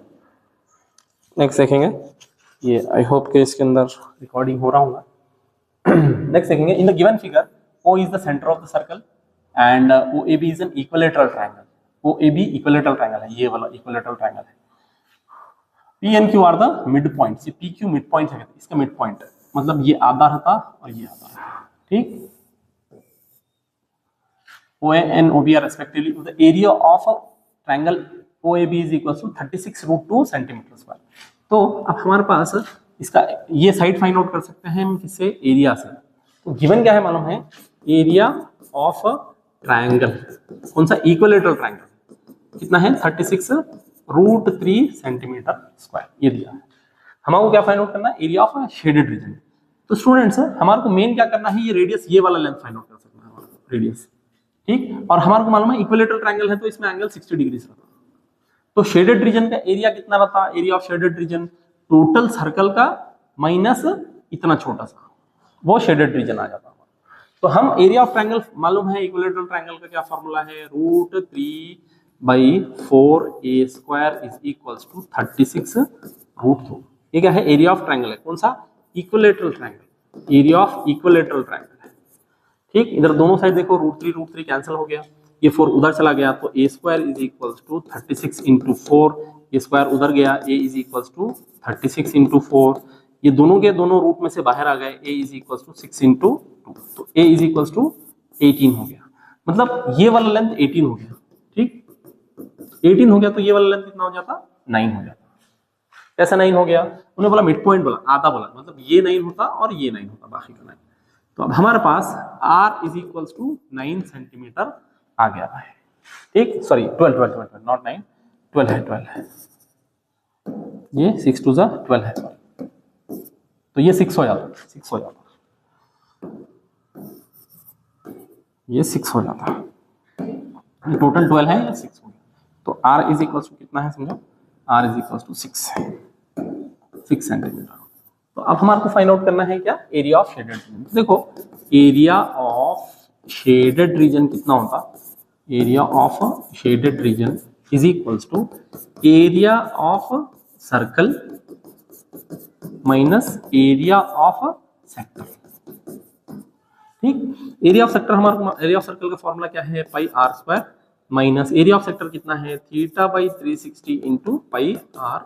नेक्स्ट देखेंगे, ये आई होप के इसके अंदर रिकॉर्डिंग हो रहा होगा। नेक्स्ट देखेंगे, in the given figure O is the center of the circle and OAB is an equilateral triangle. OAB equilateral triangle है, ये वाला equilateral triangle है। P and Q are the midpoints, ये PQ midpoint है, इसका midpoint है, मतलब ये आधा रहता और ये आधा रहता। ठीक, OA and OB are respectively the area of a triangle OAB is equal to 36√2 centimetre square. तो अब हमारे पास इसका ये साइड फाइंड आउट कर सकते हैं हम किससे, एरिया से। तो गिवन क्या है मालूम है, एरिया ऑफ अ ट्रायंगल, कौन सा, इक्विलेटरल ट्रायंगल, कितना है 36√3 सेंटीमीटर स्क्वायर, ये दिया है। हमारे को क्या फाइंड आउट करना है, एरिया ऑफ शेडेड रीजन। तो स्टूडेंट्स हमारे को मेन क्या करना है, ये रेडियस, ये वाला लेंथ फाइंड आउट कर सकना है हमारा रेडियस। ठीक, और हमारे को मालूम है इक्विलेटरल ट्रायंगल है तो इसमें एंगल 60 डिग्री रहता है। तो शेडेड रीजन का एरिया कितना रहता, area of shaded reason total circle का माइनस इतना छोटा सा, वो शेडेड रीजन आ जाता है। तो हम एरिया ऑफ ट्रायंगल मालूम है, इक्विलेटरल ट्रायंगल का क्या फॉर्मूला है, √3/4a² इज इक्वल्स टू 36√2। ये क्या है, एरिया ऑफ ट्रायंगल है, कौन सा, equilateral triangle, area of equilateral triangle है। ठीक, इधर दोनों साइड देखो, √3 कैंसिल हो गया, ये 4 उधर चला गया, तो a² इज इक्वल्स टू 36 × 4, ये स्क्वायर उधर गया, a इज इक्वल्स टू 36 × 4, ये दोनों के दोनों रूट में से बाहर आ गए, a इज इक्वल्स टू 6 × 2, तो a इज इक्वल्स टू 18 हो गया, मतलब ये वाला लेंथ 18 हो गया। ठीक, 18 हो गया तो ये वाला लेंथ कितना हो जाता, 9 हो जाता। कैसा 9 हो गया, उन्होंने बोला मिड पॉइंट बोला, आधा बोला, मतलब ये 9 होता और ये 9 होता, बाकी का 9। तो अब हमारे पास r is equals to 9 centimetre आ गया है। ठीक, सॉरी 12 नॉट 9, 12 है, ये 6 2 12 है, तो ये 6 हो जाता, 6 हो जाता, ये 6 हो जाता, ये टोटल 12 है, ये 6 हो गया। तो r इज इक्वल्स टू कितना है, समझो, r is equals to 6 centimetre. तो अब हमारे को फाइंड आउट करना है क्या, एरिया ऑफ शेडेड रीजन। देखो एरिया ऑफ शेडेड रीजन कितना होता, area of shaded region is equals to area of circle minus area of sector. ठीक, एरिया ऑफ सेक्टर, हमारे को एरिया ऑफ सर्कल का फॉर्मूला क्या है, πr² minus area of sector कितना है, θ/360 × πr²।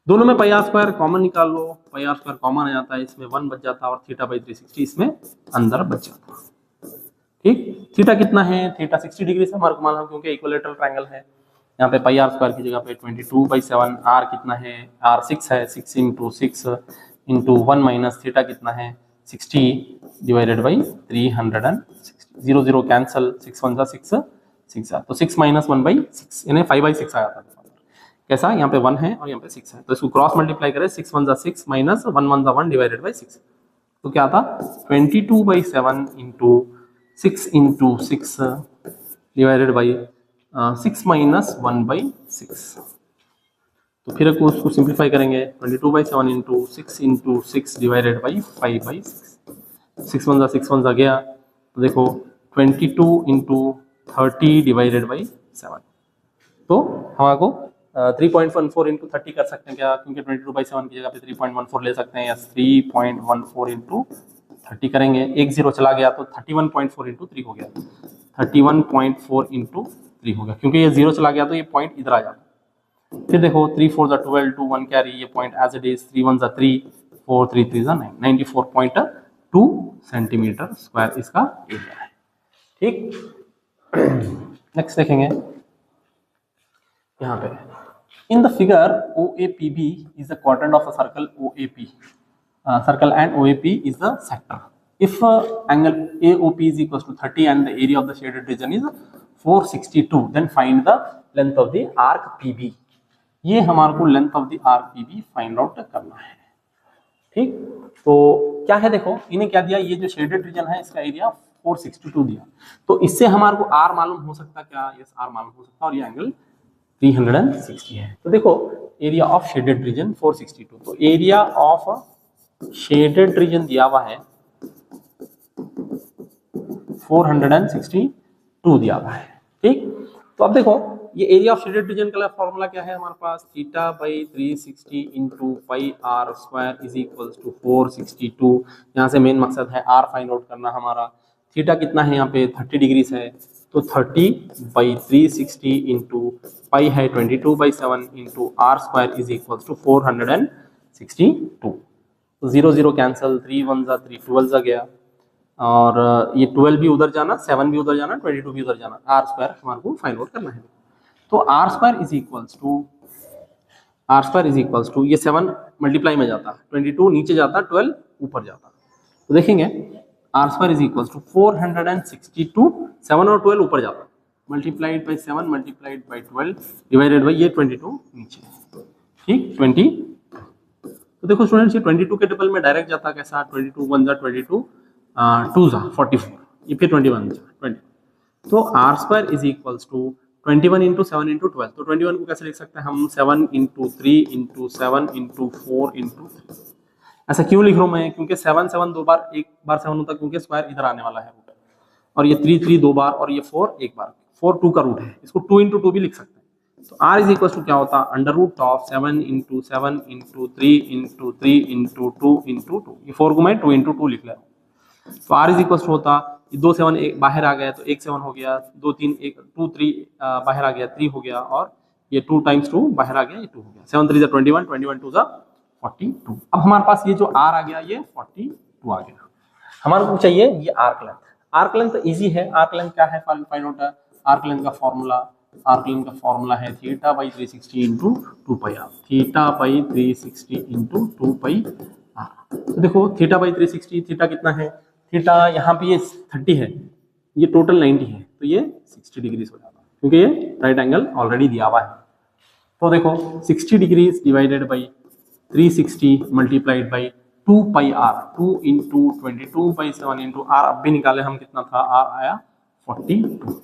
दोनों में πr² कॉमन निकाल लो, πr² कॉमन आ जाता है, इसमें 1 बच जाता और θ/360 इसमें अंदर बच जाता। ठीक, थीटा कितना है, थीटा 60 डिग्री से हमारे को मालूम, क्योंकि इक्विलेटरल ट्रायंगल है। यहाँ पे πr² की जगह पे 22/7, r कितना है, r 6 है, 6 × 6 × 1 माइनस थीटा कितना है, 60 डिवाइडेड बाई 360, 0 0 कैंसल, 6 1 6 6, तो 6 - 1/6 यानी 5/6 आया था। कैसा, यहाँ पे 1 है और यहाँ पे 6 है, तो इसको क्रॉस मल्टीप्लाई करें, 6 1 6 माइनस 1 1 1 डिवाइडेड बाई 6, तो क्या था 22/7 × 6 × 6 डिवाइडेड बाई 6 - 1/6। तो फिर उसको सिंप्लीफाई करेंगे, 22/7 × 6 × 6 डिवाइडेड बाई 5/6, 6 1 6 1 गया, तो देखो 22 × 30 डिवाइडेड बाई 7, तो हमारे को 3.14 × 30 कर सकते हैं क्या, क्योंकि 22/7 की जगह पे 3.14 ले सकते हैं, या 3.14 × 30 करेंगे, 1 0 चला गया तो 31.4 × 3 हो गया, 31.4 × 3 हो गया, क्योंकि ये 0 चला गया तो ये पॉइंट इधर आ जाता। फिर देखो 3 4 12, 2 1 कैरी, ये point as it is, 3 1 3, 4 3 3 9, 94.2 centimetre square इसका एरिया है। ठीक, नेक्स्ट देखेंगे यहाँ पे, in the figure OAPB is the quadrant of a circle OAP, circle and OAP is the sector. If angle AOP is equals to 30 and the area of the shaded region is 462, then find the length of the arc PB. ये हमारे को length of the arc PB find out करना है। ठीक, तो क्या है, देखो इन्हें क्या दिया, ये जो शेडेड रीजन है इसका एरिया 462 दिया, तो इससे हमारे को R मालूम हो सकता क्या, यस R मालूम हो सकता, और ये एंगल 360 है। तो देखो एरिया ऑफ शेडेड रीजन 462, तो एरिया ऑफ शेडेड रीजन दिया हुआ है 462 दिया हुआ है। ठीक, तो अब देखो ये एरिया ऑफ शेडेड रीजन का फॉर्मूला क्या है हमारे पास, theta by 360 into pi are square is equals to 462। यहाँ से मेन मकसद है आर फाइंड आउट करना हमारा। थीटा कितना है यहाँ पे 30 डिग्रीज है, तो 30/360 इंटू पाई है 22/7 into are square is equals to 462। तो 0 0 कैंसिल, 3 1 जा 3 12 जा गया, और ये 12 भी उधर जाना, 7 भी उधर जाना, 22 भी उधर जाना, आर स्क्वायर हमारे को फाइंड आउट करना है। तो r square is equals to ये 7 मल्टीप्लाई में जाता, 22 नीचे जाता, 12 ऊपर जाता। तो देखेंगे r square is equals to 462, 7 और 12 ऊपर जाता, multiplied by 7 multiplied by 12 divided by ये 22 नीचे। ठीक, 20। तो देखो स्टूडेंट्स ये 22 के डबल में डायरेक्ट जाता, कैसा 22 1 जा 22, 2 जा 44, ये फिर 21 जा 20। तो r square is equals to 21 into 7 into 12। तो 21 को कैसे लिख सकते हैं हम, 7 इंटू 3 इंटू 7 इंटू 4 इंटू 3। ऐसा क्यों लिख रहा हूँ मैं, क्योंकि 7 7 दो बार, एक बार 7 होता है क्योंकि स्क्वायर इधर आने वाला है रूट, और ये 3 3 दो बार, और ये 4 एक बार, 4 2 का रूट है, इसको 2 इंटू 2 भी लिख सकते हैं। तो r इज इक्वल टू क्या होता है, under root of 7 into 7 into 3 into 3 into 2 into 2। ये 4 को मैं 2 इंटू 2 लिख ले रहा हूँ। तो r इज इक्वल टू होता, ये 2 7 एक बाहर आ गया तो 1 7 हो गया, 2 3 1 2 3 बाहर आ गया 3 हो गया, और ये 2 टाइम्स 2 बाहर आ गया, ये 2 हो गया, 7 3 जा 21, 21 2 जा 42। अब हमारे पास ये जो r आ गया ये 42 आ गया। हमारे को चाहिए ये arc length. Arc length easy है, आर्क लेंथ क्या है फाइंड आउट, आर्क लेंथ का फॉर्मूला है theta by 360 into 2 pi are, theta by 360 into 2 pi r. तो देखो थीटा बाई 360, थीटा कितना है, थीटा यहाँ पे ये 30 है, ये टोटल 90 है, तो ये 60 डिग्रीज हो जाता है क्योंकि ये राइट एंगल ऑलरेडी दिया हुआ है। तो देखो 60 degrees divided by 360 multiplied by 2 pi are, 2 into 22/7 into r, अब भी निकाले हम कितना था, आर आया 42।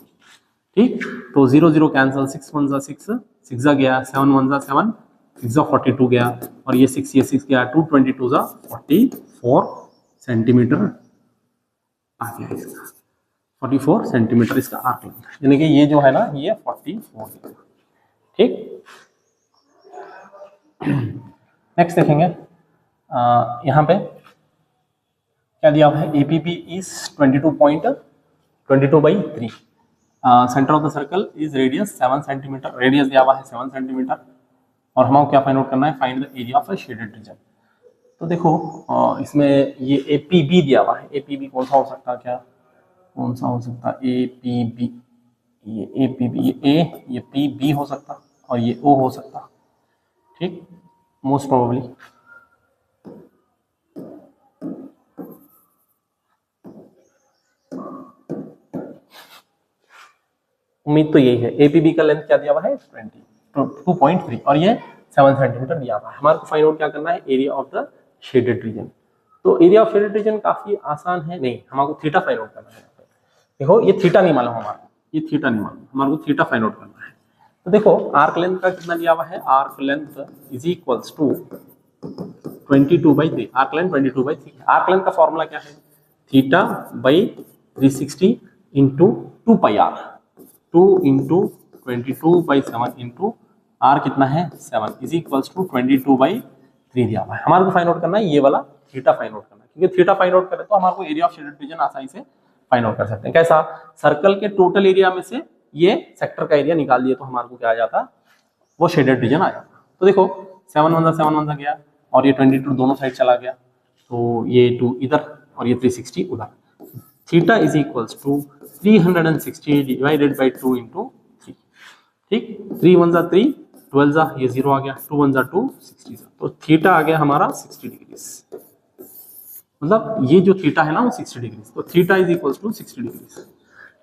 ठीक, तो 0 0 कैंसिल, 6 1 जा 6, 6 जा गया, 7 1 जा 7, 6 जा 42 गया, और ये 6 गया, 2 22 जा 44 सेंटीमीटर आ गया इसका, 44 सेंटीमीटर इसका आर्क लेंथ, यानी कि ये जो है ना ये 44 है। ठीक, नेक्स्ट देखेंगे यहाँ पे क्या दिया हुआ है, APB is 22.22/3, centre of the circle is radius 7 centimetre, radius दिया हुआ है 7 सेंटीमीटर, और हमें क्या फाइंड आउट करना है, find the area of a shaded region. तो देखो इसमें ये APB दिया हुआ है, APB कौन सा हो सकता है, क्या कौन सा हो सकता है, APB, ये APB, ये A, ये PB हो सकता, और ये O हो सकता। ठीक, मोस्ट प्रोबेबली उम्मीद तो यही है। APB का लेंथ क्या दिया हुआ है 2.3, और ये 7 सेंटीमीटर दिया हुआ है। हमारे को फाइंड आउट क्या करना है, area of the shaded region. तो एरिया ऑफ शेडेड रीजन काफी आसान है, नहीं हमारे को थीटा फाइंड आउट करना है। देखो ये थीटा नहीं मालूम हमारे को, ये थीटा नहीं मालूम, हमारे को थीटा फाइंड आउट करना है। तो देखो आर्क लेंथ का कितना दिया हुआ है, arc length is equals to 22/3, arc length 22/3। Arc length का फॉर्मूला क्या है, theta by 360 into 2 pi are, 2 into 22/7 into r कितना है 7 इज इक्वल्स टू 22/3 दिया हुआ है। हमारे को फाइंड आउट करना है ये वाला थीटा फाइंड आउट करना है, क्योंकि थीटा फाइंड आउट करें तो हमारे को एरिया ऑफ शेडेड रीजन आसानी से फाइंड आउट कर सकते हैं। कैसा, सर्कल के टोटल एरिया में से ये सेक्टर का एरिया निकाल दिए तो हमारे को क्या आ जाता, वो शेडेड रीजन आ जाता। तो देखो 7 1 जा गया, और ये 22 दोनों साइड चला गया, तो ये 2 इधर और ये 360 उधर। Theta is equals to 360 divided by 2 into 3। ठीक, 3 1 जा 3, 12 जा ये 0 आ गया, 2 1 जा 2, 60 जा, तो थीटा आ गया हमारा 60 डिग्रीज। मतलब ये जो थीटा है ना वो 60 डिग्रीज, तो theta is equals to 60 degrees.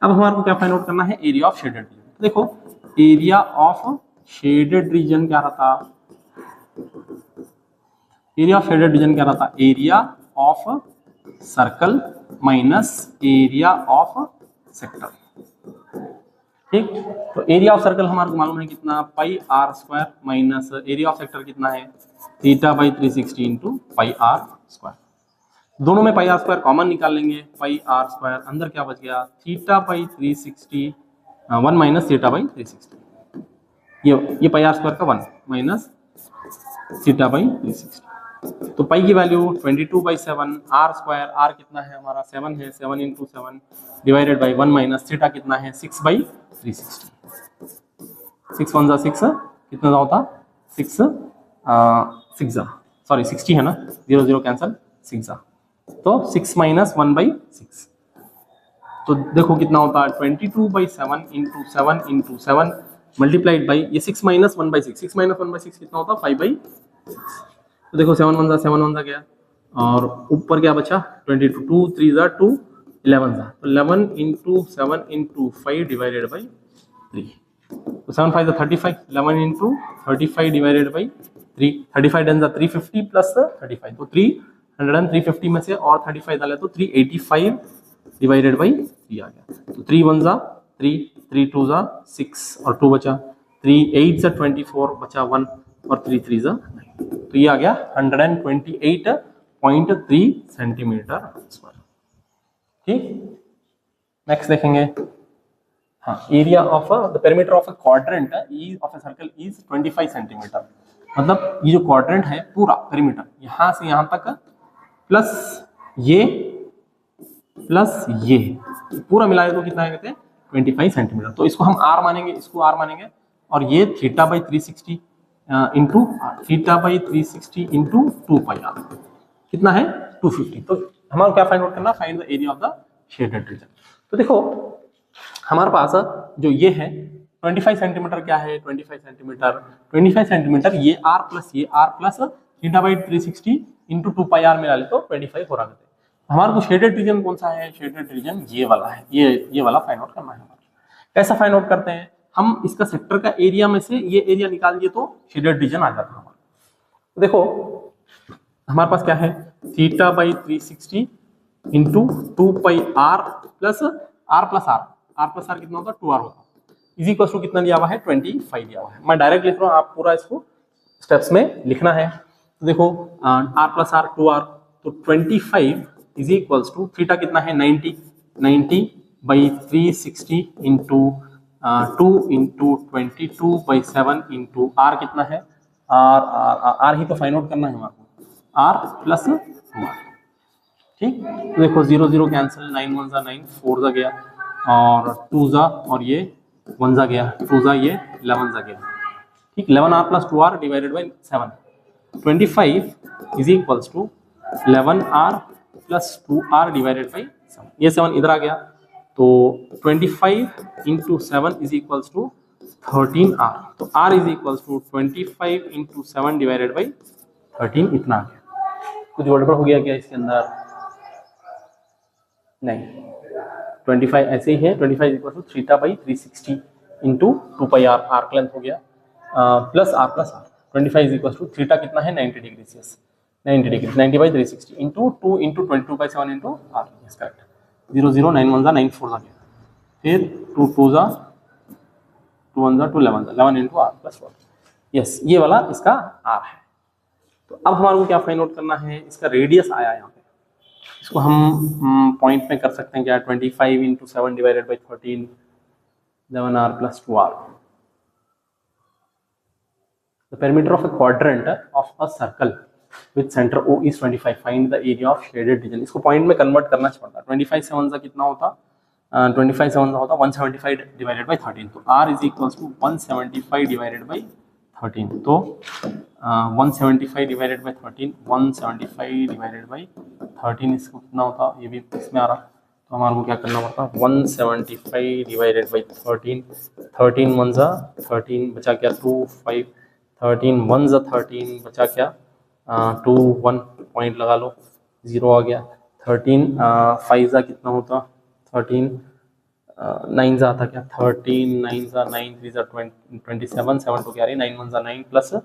अब हमारे को क्या फाइंड आउट करना है, एरिया ऑफ शेडेड रीजन। तो देखो एरिया ऑफ शेडेड रीजन क्या रहता, एरिया ऑफ शेडेड रीजन क्या रहता, area of circle minus area of sector. ठीक। तो एरिया ऑफ सर्कल हमारे को मालूम है कितना, pi are square minus area of sector कितना है, theta by 360 into pi are square. दोनों में पाई आर स्क्वायर कॉमन निकाल लेंगे, पाई आर स्क्वायर अंदर क्या बच गया, theta by 360 1 minus theta by 360, ये पाई आर स्क्वायर का 1 माइनस थीटा बाई 360। तो पाई की वैल्यू 22/7, आर स्क्वायर, आर कितना है हमारा 7 है, 7 into 7 divided by 1 minus theta कितना है 6/360, 6 1 जा 6 कितना होता 6 6 जा सॉरी 60 है ना, 0 0 कैंसिल 6 जा, तो 6 माइनस 1/6, तो देखो कितना होता है 22/7 इंटू 7 इंटू 7 मल्टीप्लाइड बाई ये 6 माइनस 1/6, 6 माइनस 1/6 कितना होता 5/6, तो देखो 7 1 जा गया और ऊपर क्या बचा 22, 2 3 जा 2 11 जा, तो 11 इंटू 7 इंटू 5 डिवाइडेड बाई 3, तो 7 5 जा 35, 11 इंटू 35 डिवाइडेड बाई 3, 35 डन जा 350 प्लस 35, तो 350 में से और 35 डाले तो 385 डिवाइडेड बाई 3 आ गया, तो 3 1 जा 3, 3 2 जा 6 और 2 बचा, 3 8 जा 24 बचा 1 और 3 3 जा 9, तो ये आ गया 128.3 सेंटीमीटर स्क्वायर। ठीक, नेक्स्ट देखेंगे, हाँ, area of the perimeter of a quadrant of a circle is 25 centimetre, मतलब ये जो क्वाड्रेंट है पूरा पेरीमीटर यहाँ से यहाँ तक प्लस ये पूरा मिलाए तो कितना है कहते हैं 25 सेंटीमीटर, तो इसको हम r मानेंगे, इसको r मानेंगे, और ये theta by 360 into theta by 360 into 2 pi r कितना है 250, तो हमारा क्या फाइंड आउट करना, find the area of the shaded region. तो देखो हमारे पास जो ये है 25 सेंटीमीटर क्या है 25 सेंटीमीटर ये r plus theta by 360 into 2 pi r मिला ले तो 25 हो रहा है। हमारे को शेडेड रीजन कौन सा है, शेडेड रीजन ये वाला है, ये वाला फाइंड आउट करना है हमारा। कैसा फाइंड आउट करते हैं हम, इसका सेक्टर का एरिया में से ये एरिया निकाल दिए तो शेडेड रीजन आ जाता है हमारा। तो देखो हमारे पास क्या है theta by 360 into 2 pi r plus r कितना होता है 2r होता है, इज इक्वल टू कितना दिया हुआ है 25 दिया हुआ है। मैं डायरेक्ट लिख रहा हूँ, आप पूरा इसको स्टेप्स में लिखना है। तो देखो r प्लस आर 2r, तो 25 इज इक्वल्स टू थीटा कितना है 90 by 360 into 2 into 22/7 into r कितना है आर ही तो फाइंड आउट करना है हमारे को, आर प्लस 2r। ठीक, तो देखो 0 0 कैंसिल, 9 1 जा 9, 4 जा गया और 2 जा और ये 1 जा गया, 2 जा ये 11 जा गया। ठीक, 11r plus 2r divided by 7, 25 is equals to 11r plus 2r divided by 7, ये 7 इधर आ गया, तो 25 into 7 is equals to 13r, तो r is equals to 25 into 7 divided by 13, इतना आ गया। कुछ गड़बड़ हो गया क्या इसके अंदर, नहीं, 25 ऐसे ही है, 25 equal to theta by 360 into 2 pi r, arc length हो गया, plus r 25 is equal to theta कितना है 90 degree, 90 by 360 into 2 into 22/7 into r, yes correct, 0 0 9 1 जा 9 4 जा गया, फिर 2 2 जा 2 1 जा 2 11 जा 11 इंटू आर प्लस 4, यस ये वाला इसका आर है। तो अब हमारे को क्या फाइंड आउट करना है, इसका रेडियस आया यहाँ पे, इसको हम पॉइंट में कर सकते हैं क्या 25 into 7 divided by 13, 11r plus 2r। The perimeter of a quadrant of a circle with centre O is 25, find the area of shaded reason. इसको पॉइंट में कन्वर्ट करना पड़ता है, 25 7 का कितना होता 25 7 का होता 175 डिवाइडेड बाई 13, तो r is equals to 175 divided by 13, तो 175 डिवाइडेड बाई 13, 175 डिवाइडेड बाई 13 इसको कितना होता, ये भी इसमें आ रहा, तो हमारे को क्या करना पड़ता 175 डिवाइडेड बाई 13, 13 1 जा 13 बचा क्या 2 5, 13 1 जा 13 बचा क्या 2 1 पॉइंट लगा लो 0 आ गया, 13 5 जा कितना होता 13 9 जा आता क्या 13 9 जा 9 3 जा 27 7 टू क्या रही 9 1 जा 9 प्लस 2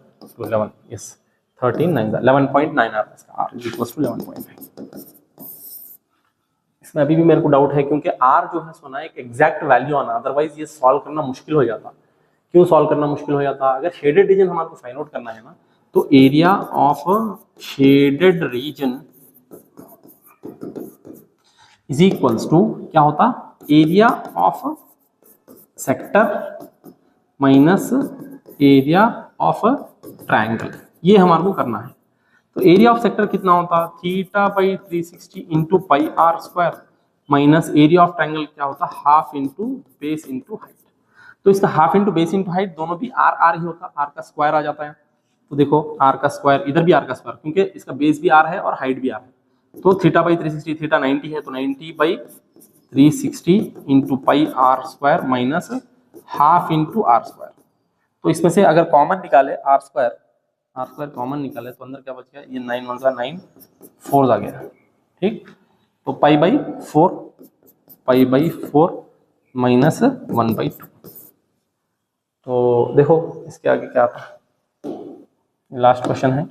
11, यस 13 9 जा 11.9 आ रहा है इसका, r इज इक्वल टू 11.9। इसमें अभी भी मेरे को डाउट है, क्योंकि आर जो है सोना एक एग्जैक्ट वैल्यू आना, अदरवाइज ये सॉल्व करना मुश्किल हो जाता। क्यों सॉल्व करना मुश्किल हो जाता? अगर शेडेड रीजन हमारे को फाइंड आउट करना है ना, तो area of shaded region is equals to क्या होता? Area of sector minus area of triangle, ये हमारे को करना है। तो एरिया ऑफ सेक्टर कितना होता? Theta by 360 into pi are square minus area of triangle क्या होता? Half into base into height. तो इसका half into base into height दोनों भी आर आर ही होता, आर का स्क्वायर आ जाता है। तो देखो आर का स्क्वायर, इधर भी आर का स्क्वायर, क्योंकि इसका बेस भी आर है और हाइट भी आर है। तो थीटा बाई 360, थीटा 90 है, तो 90 by 360 into pi are square minus half into are square. तो इसमें से अगर कॉमन निकाले आर स्क्वायर कॉमन निकाले तो अंदर क्या बच गया? ये 9 1 9 4 आ गया, ठीक। तो पाई बाई 4 माइनस 1/2। तो देखो इसके आगे क्या आता है, लास्ट क्वेश्चन है।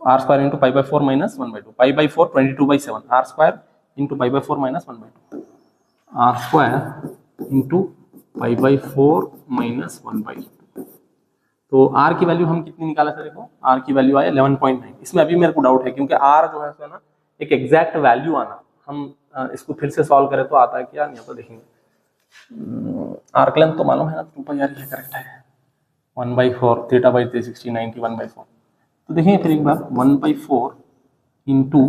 R square into pi by 4 minus 1/2, pi by 4 22/7, r square into pi by 4 minus 1/2, r square into pi by 4 minus 1/2। तो आर की वैल्यू हम कितनी निकाला था? देखो आर की वैल्यू आया 11.9। इसमें अभी मेरे को डाउट है, क्योंकि आर जो है ना एक एग्जैक्ट वैल्यू आना, हम इसको फिर से सॉल्व करें तो आता है क्या? नहीं आता, देखेंगे। आर्क लेंथ तो मालूम है ना, 2 पाई आर, ये करेक्ट है। 1/4 थीटा बाई 360 90 1/4। तो देखेंगे फिर एक बार, 1/4 into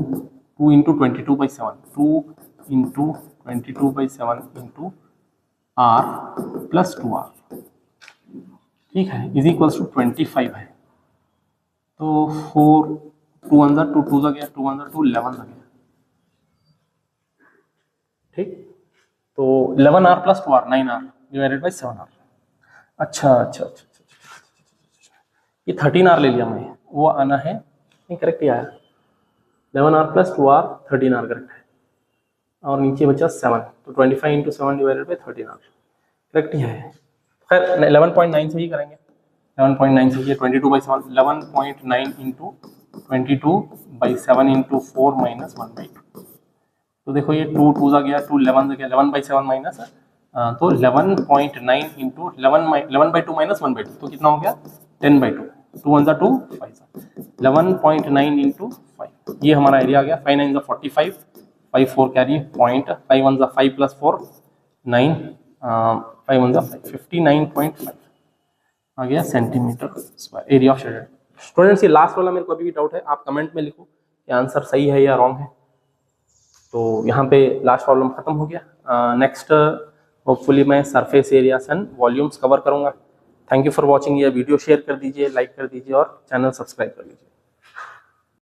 2 into 22/7, 2 into 22/7 into r plus 2r, ठीक है, इज इक्वल्स टू 25 है। तो 4 2 अंदर 2 2 गया, 2 अंदर 2 11 आ गया, ठीक। तो 11r plus 2r 9r divided by 7r। अच्छा, ये 13r ले लिया मैं, वो आना है नहीं, करेक्ट ही आया। 11r plus 2r 13r correct है, और नीचे बचा 7, तो 25 into 7 divided by 13r correct ही है। खैर 11.9 से ही करेंगे, 11.9 से ये 22/7, 11.9 इंटू 22/7 इंटू 4 माइनस 1/2। तो देखो ये 2 2 गया, 2 11 गया, 11/7 माइनस, तो 11.9 इंटू 11/2 माइनस 1/2, तो कितना हो गया? 10/2, 2 1 2 5, 11.9 इंटू 5, ये हमारा एरिया आ गया। 5 9 45, 5 4 कैरी पॉइंट, 5 1 5 प्लस 4 9, 5 1 5, 59.5 आ गया centimetre square area of shaded. Students ये लास्ट वाला मेरे को अभी भी डाउट है, आप कमेंट में लिखो कि आंसर सही है या रॉन्ग है। तो यहाँ पे लास्ट प्रॉब्लम खत्म हो गया। नेक्स्ट होपफुली मैं surface areas and volumes cover करूँगा। Thank you for watching. ये वीडियो शेयर कर दीजिए, लाइक कर दीजिए और चैनल सब्सक्राइब कर लीजिए।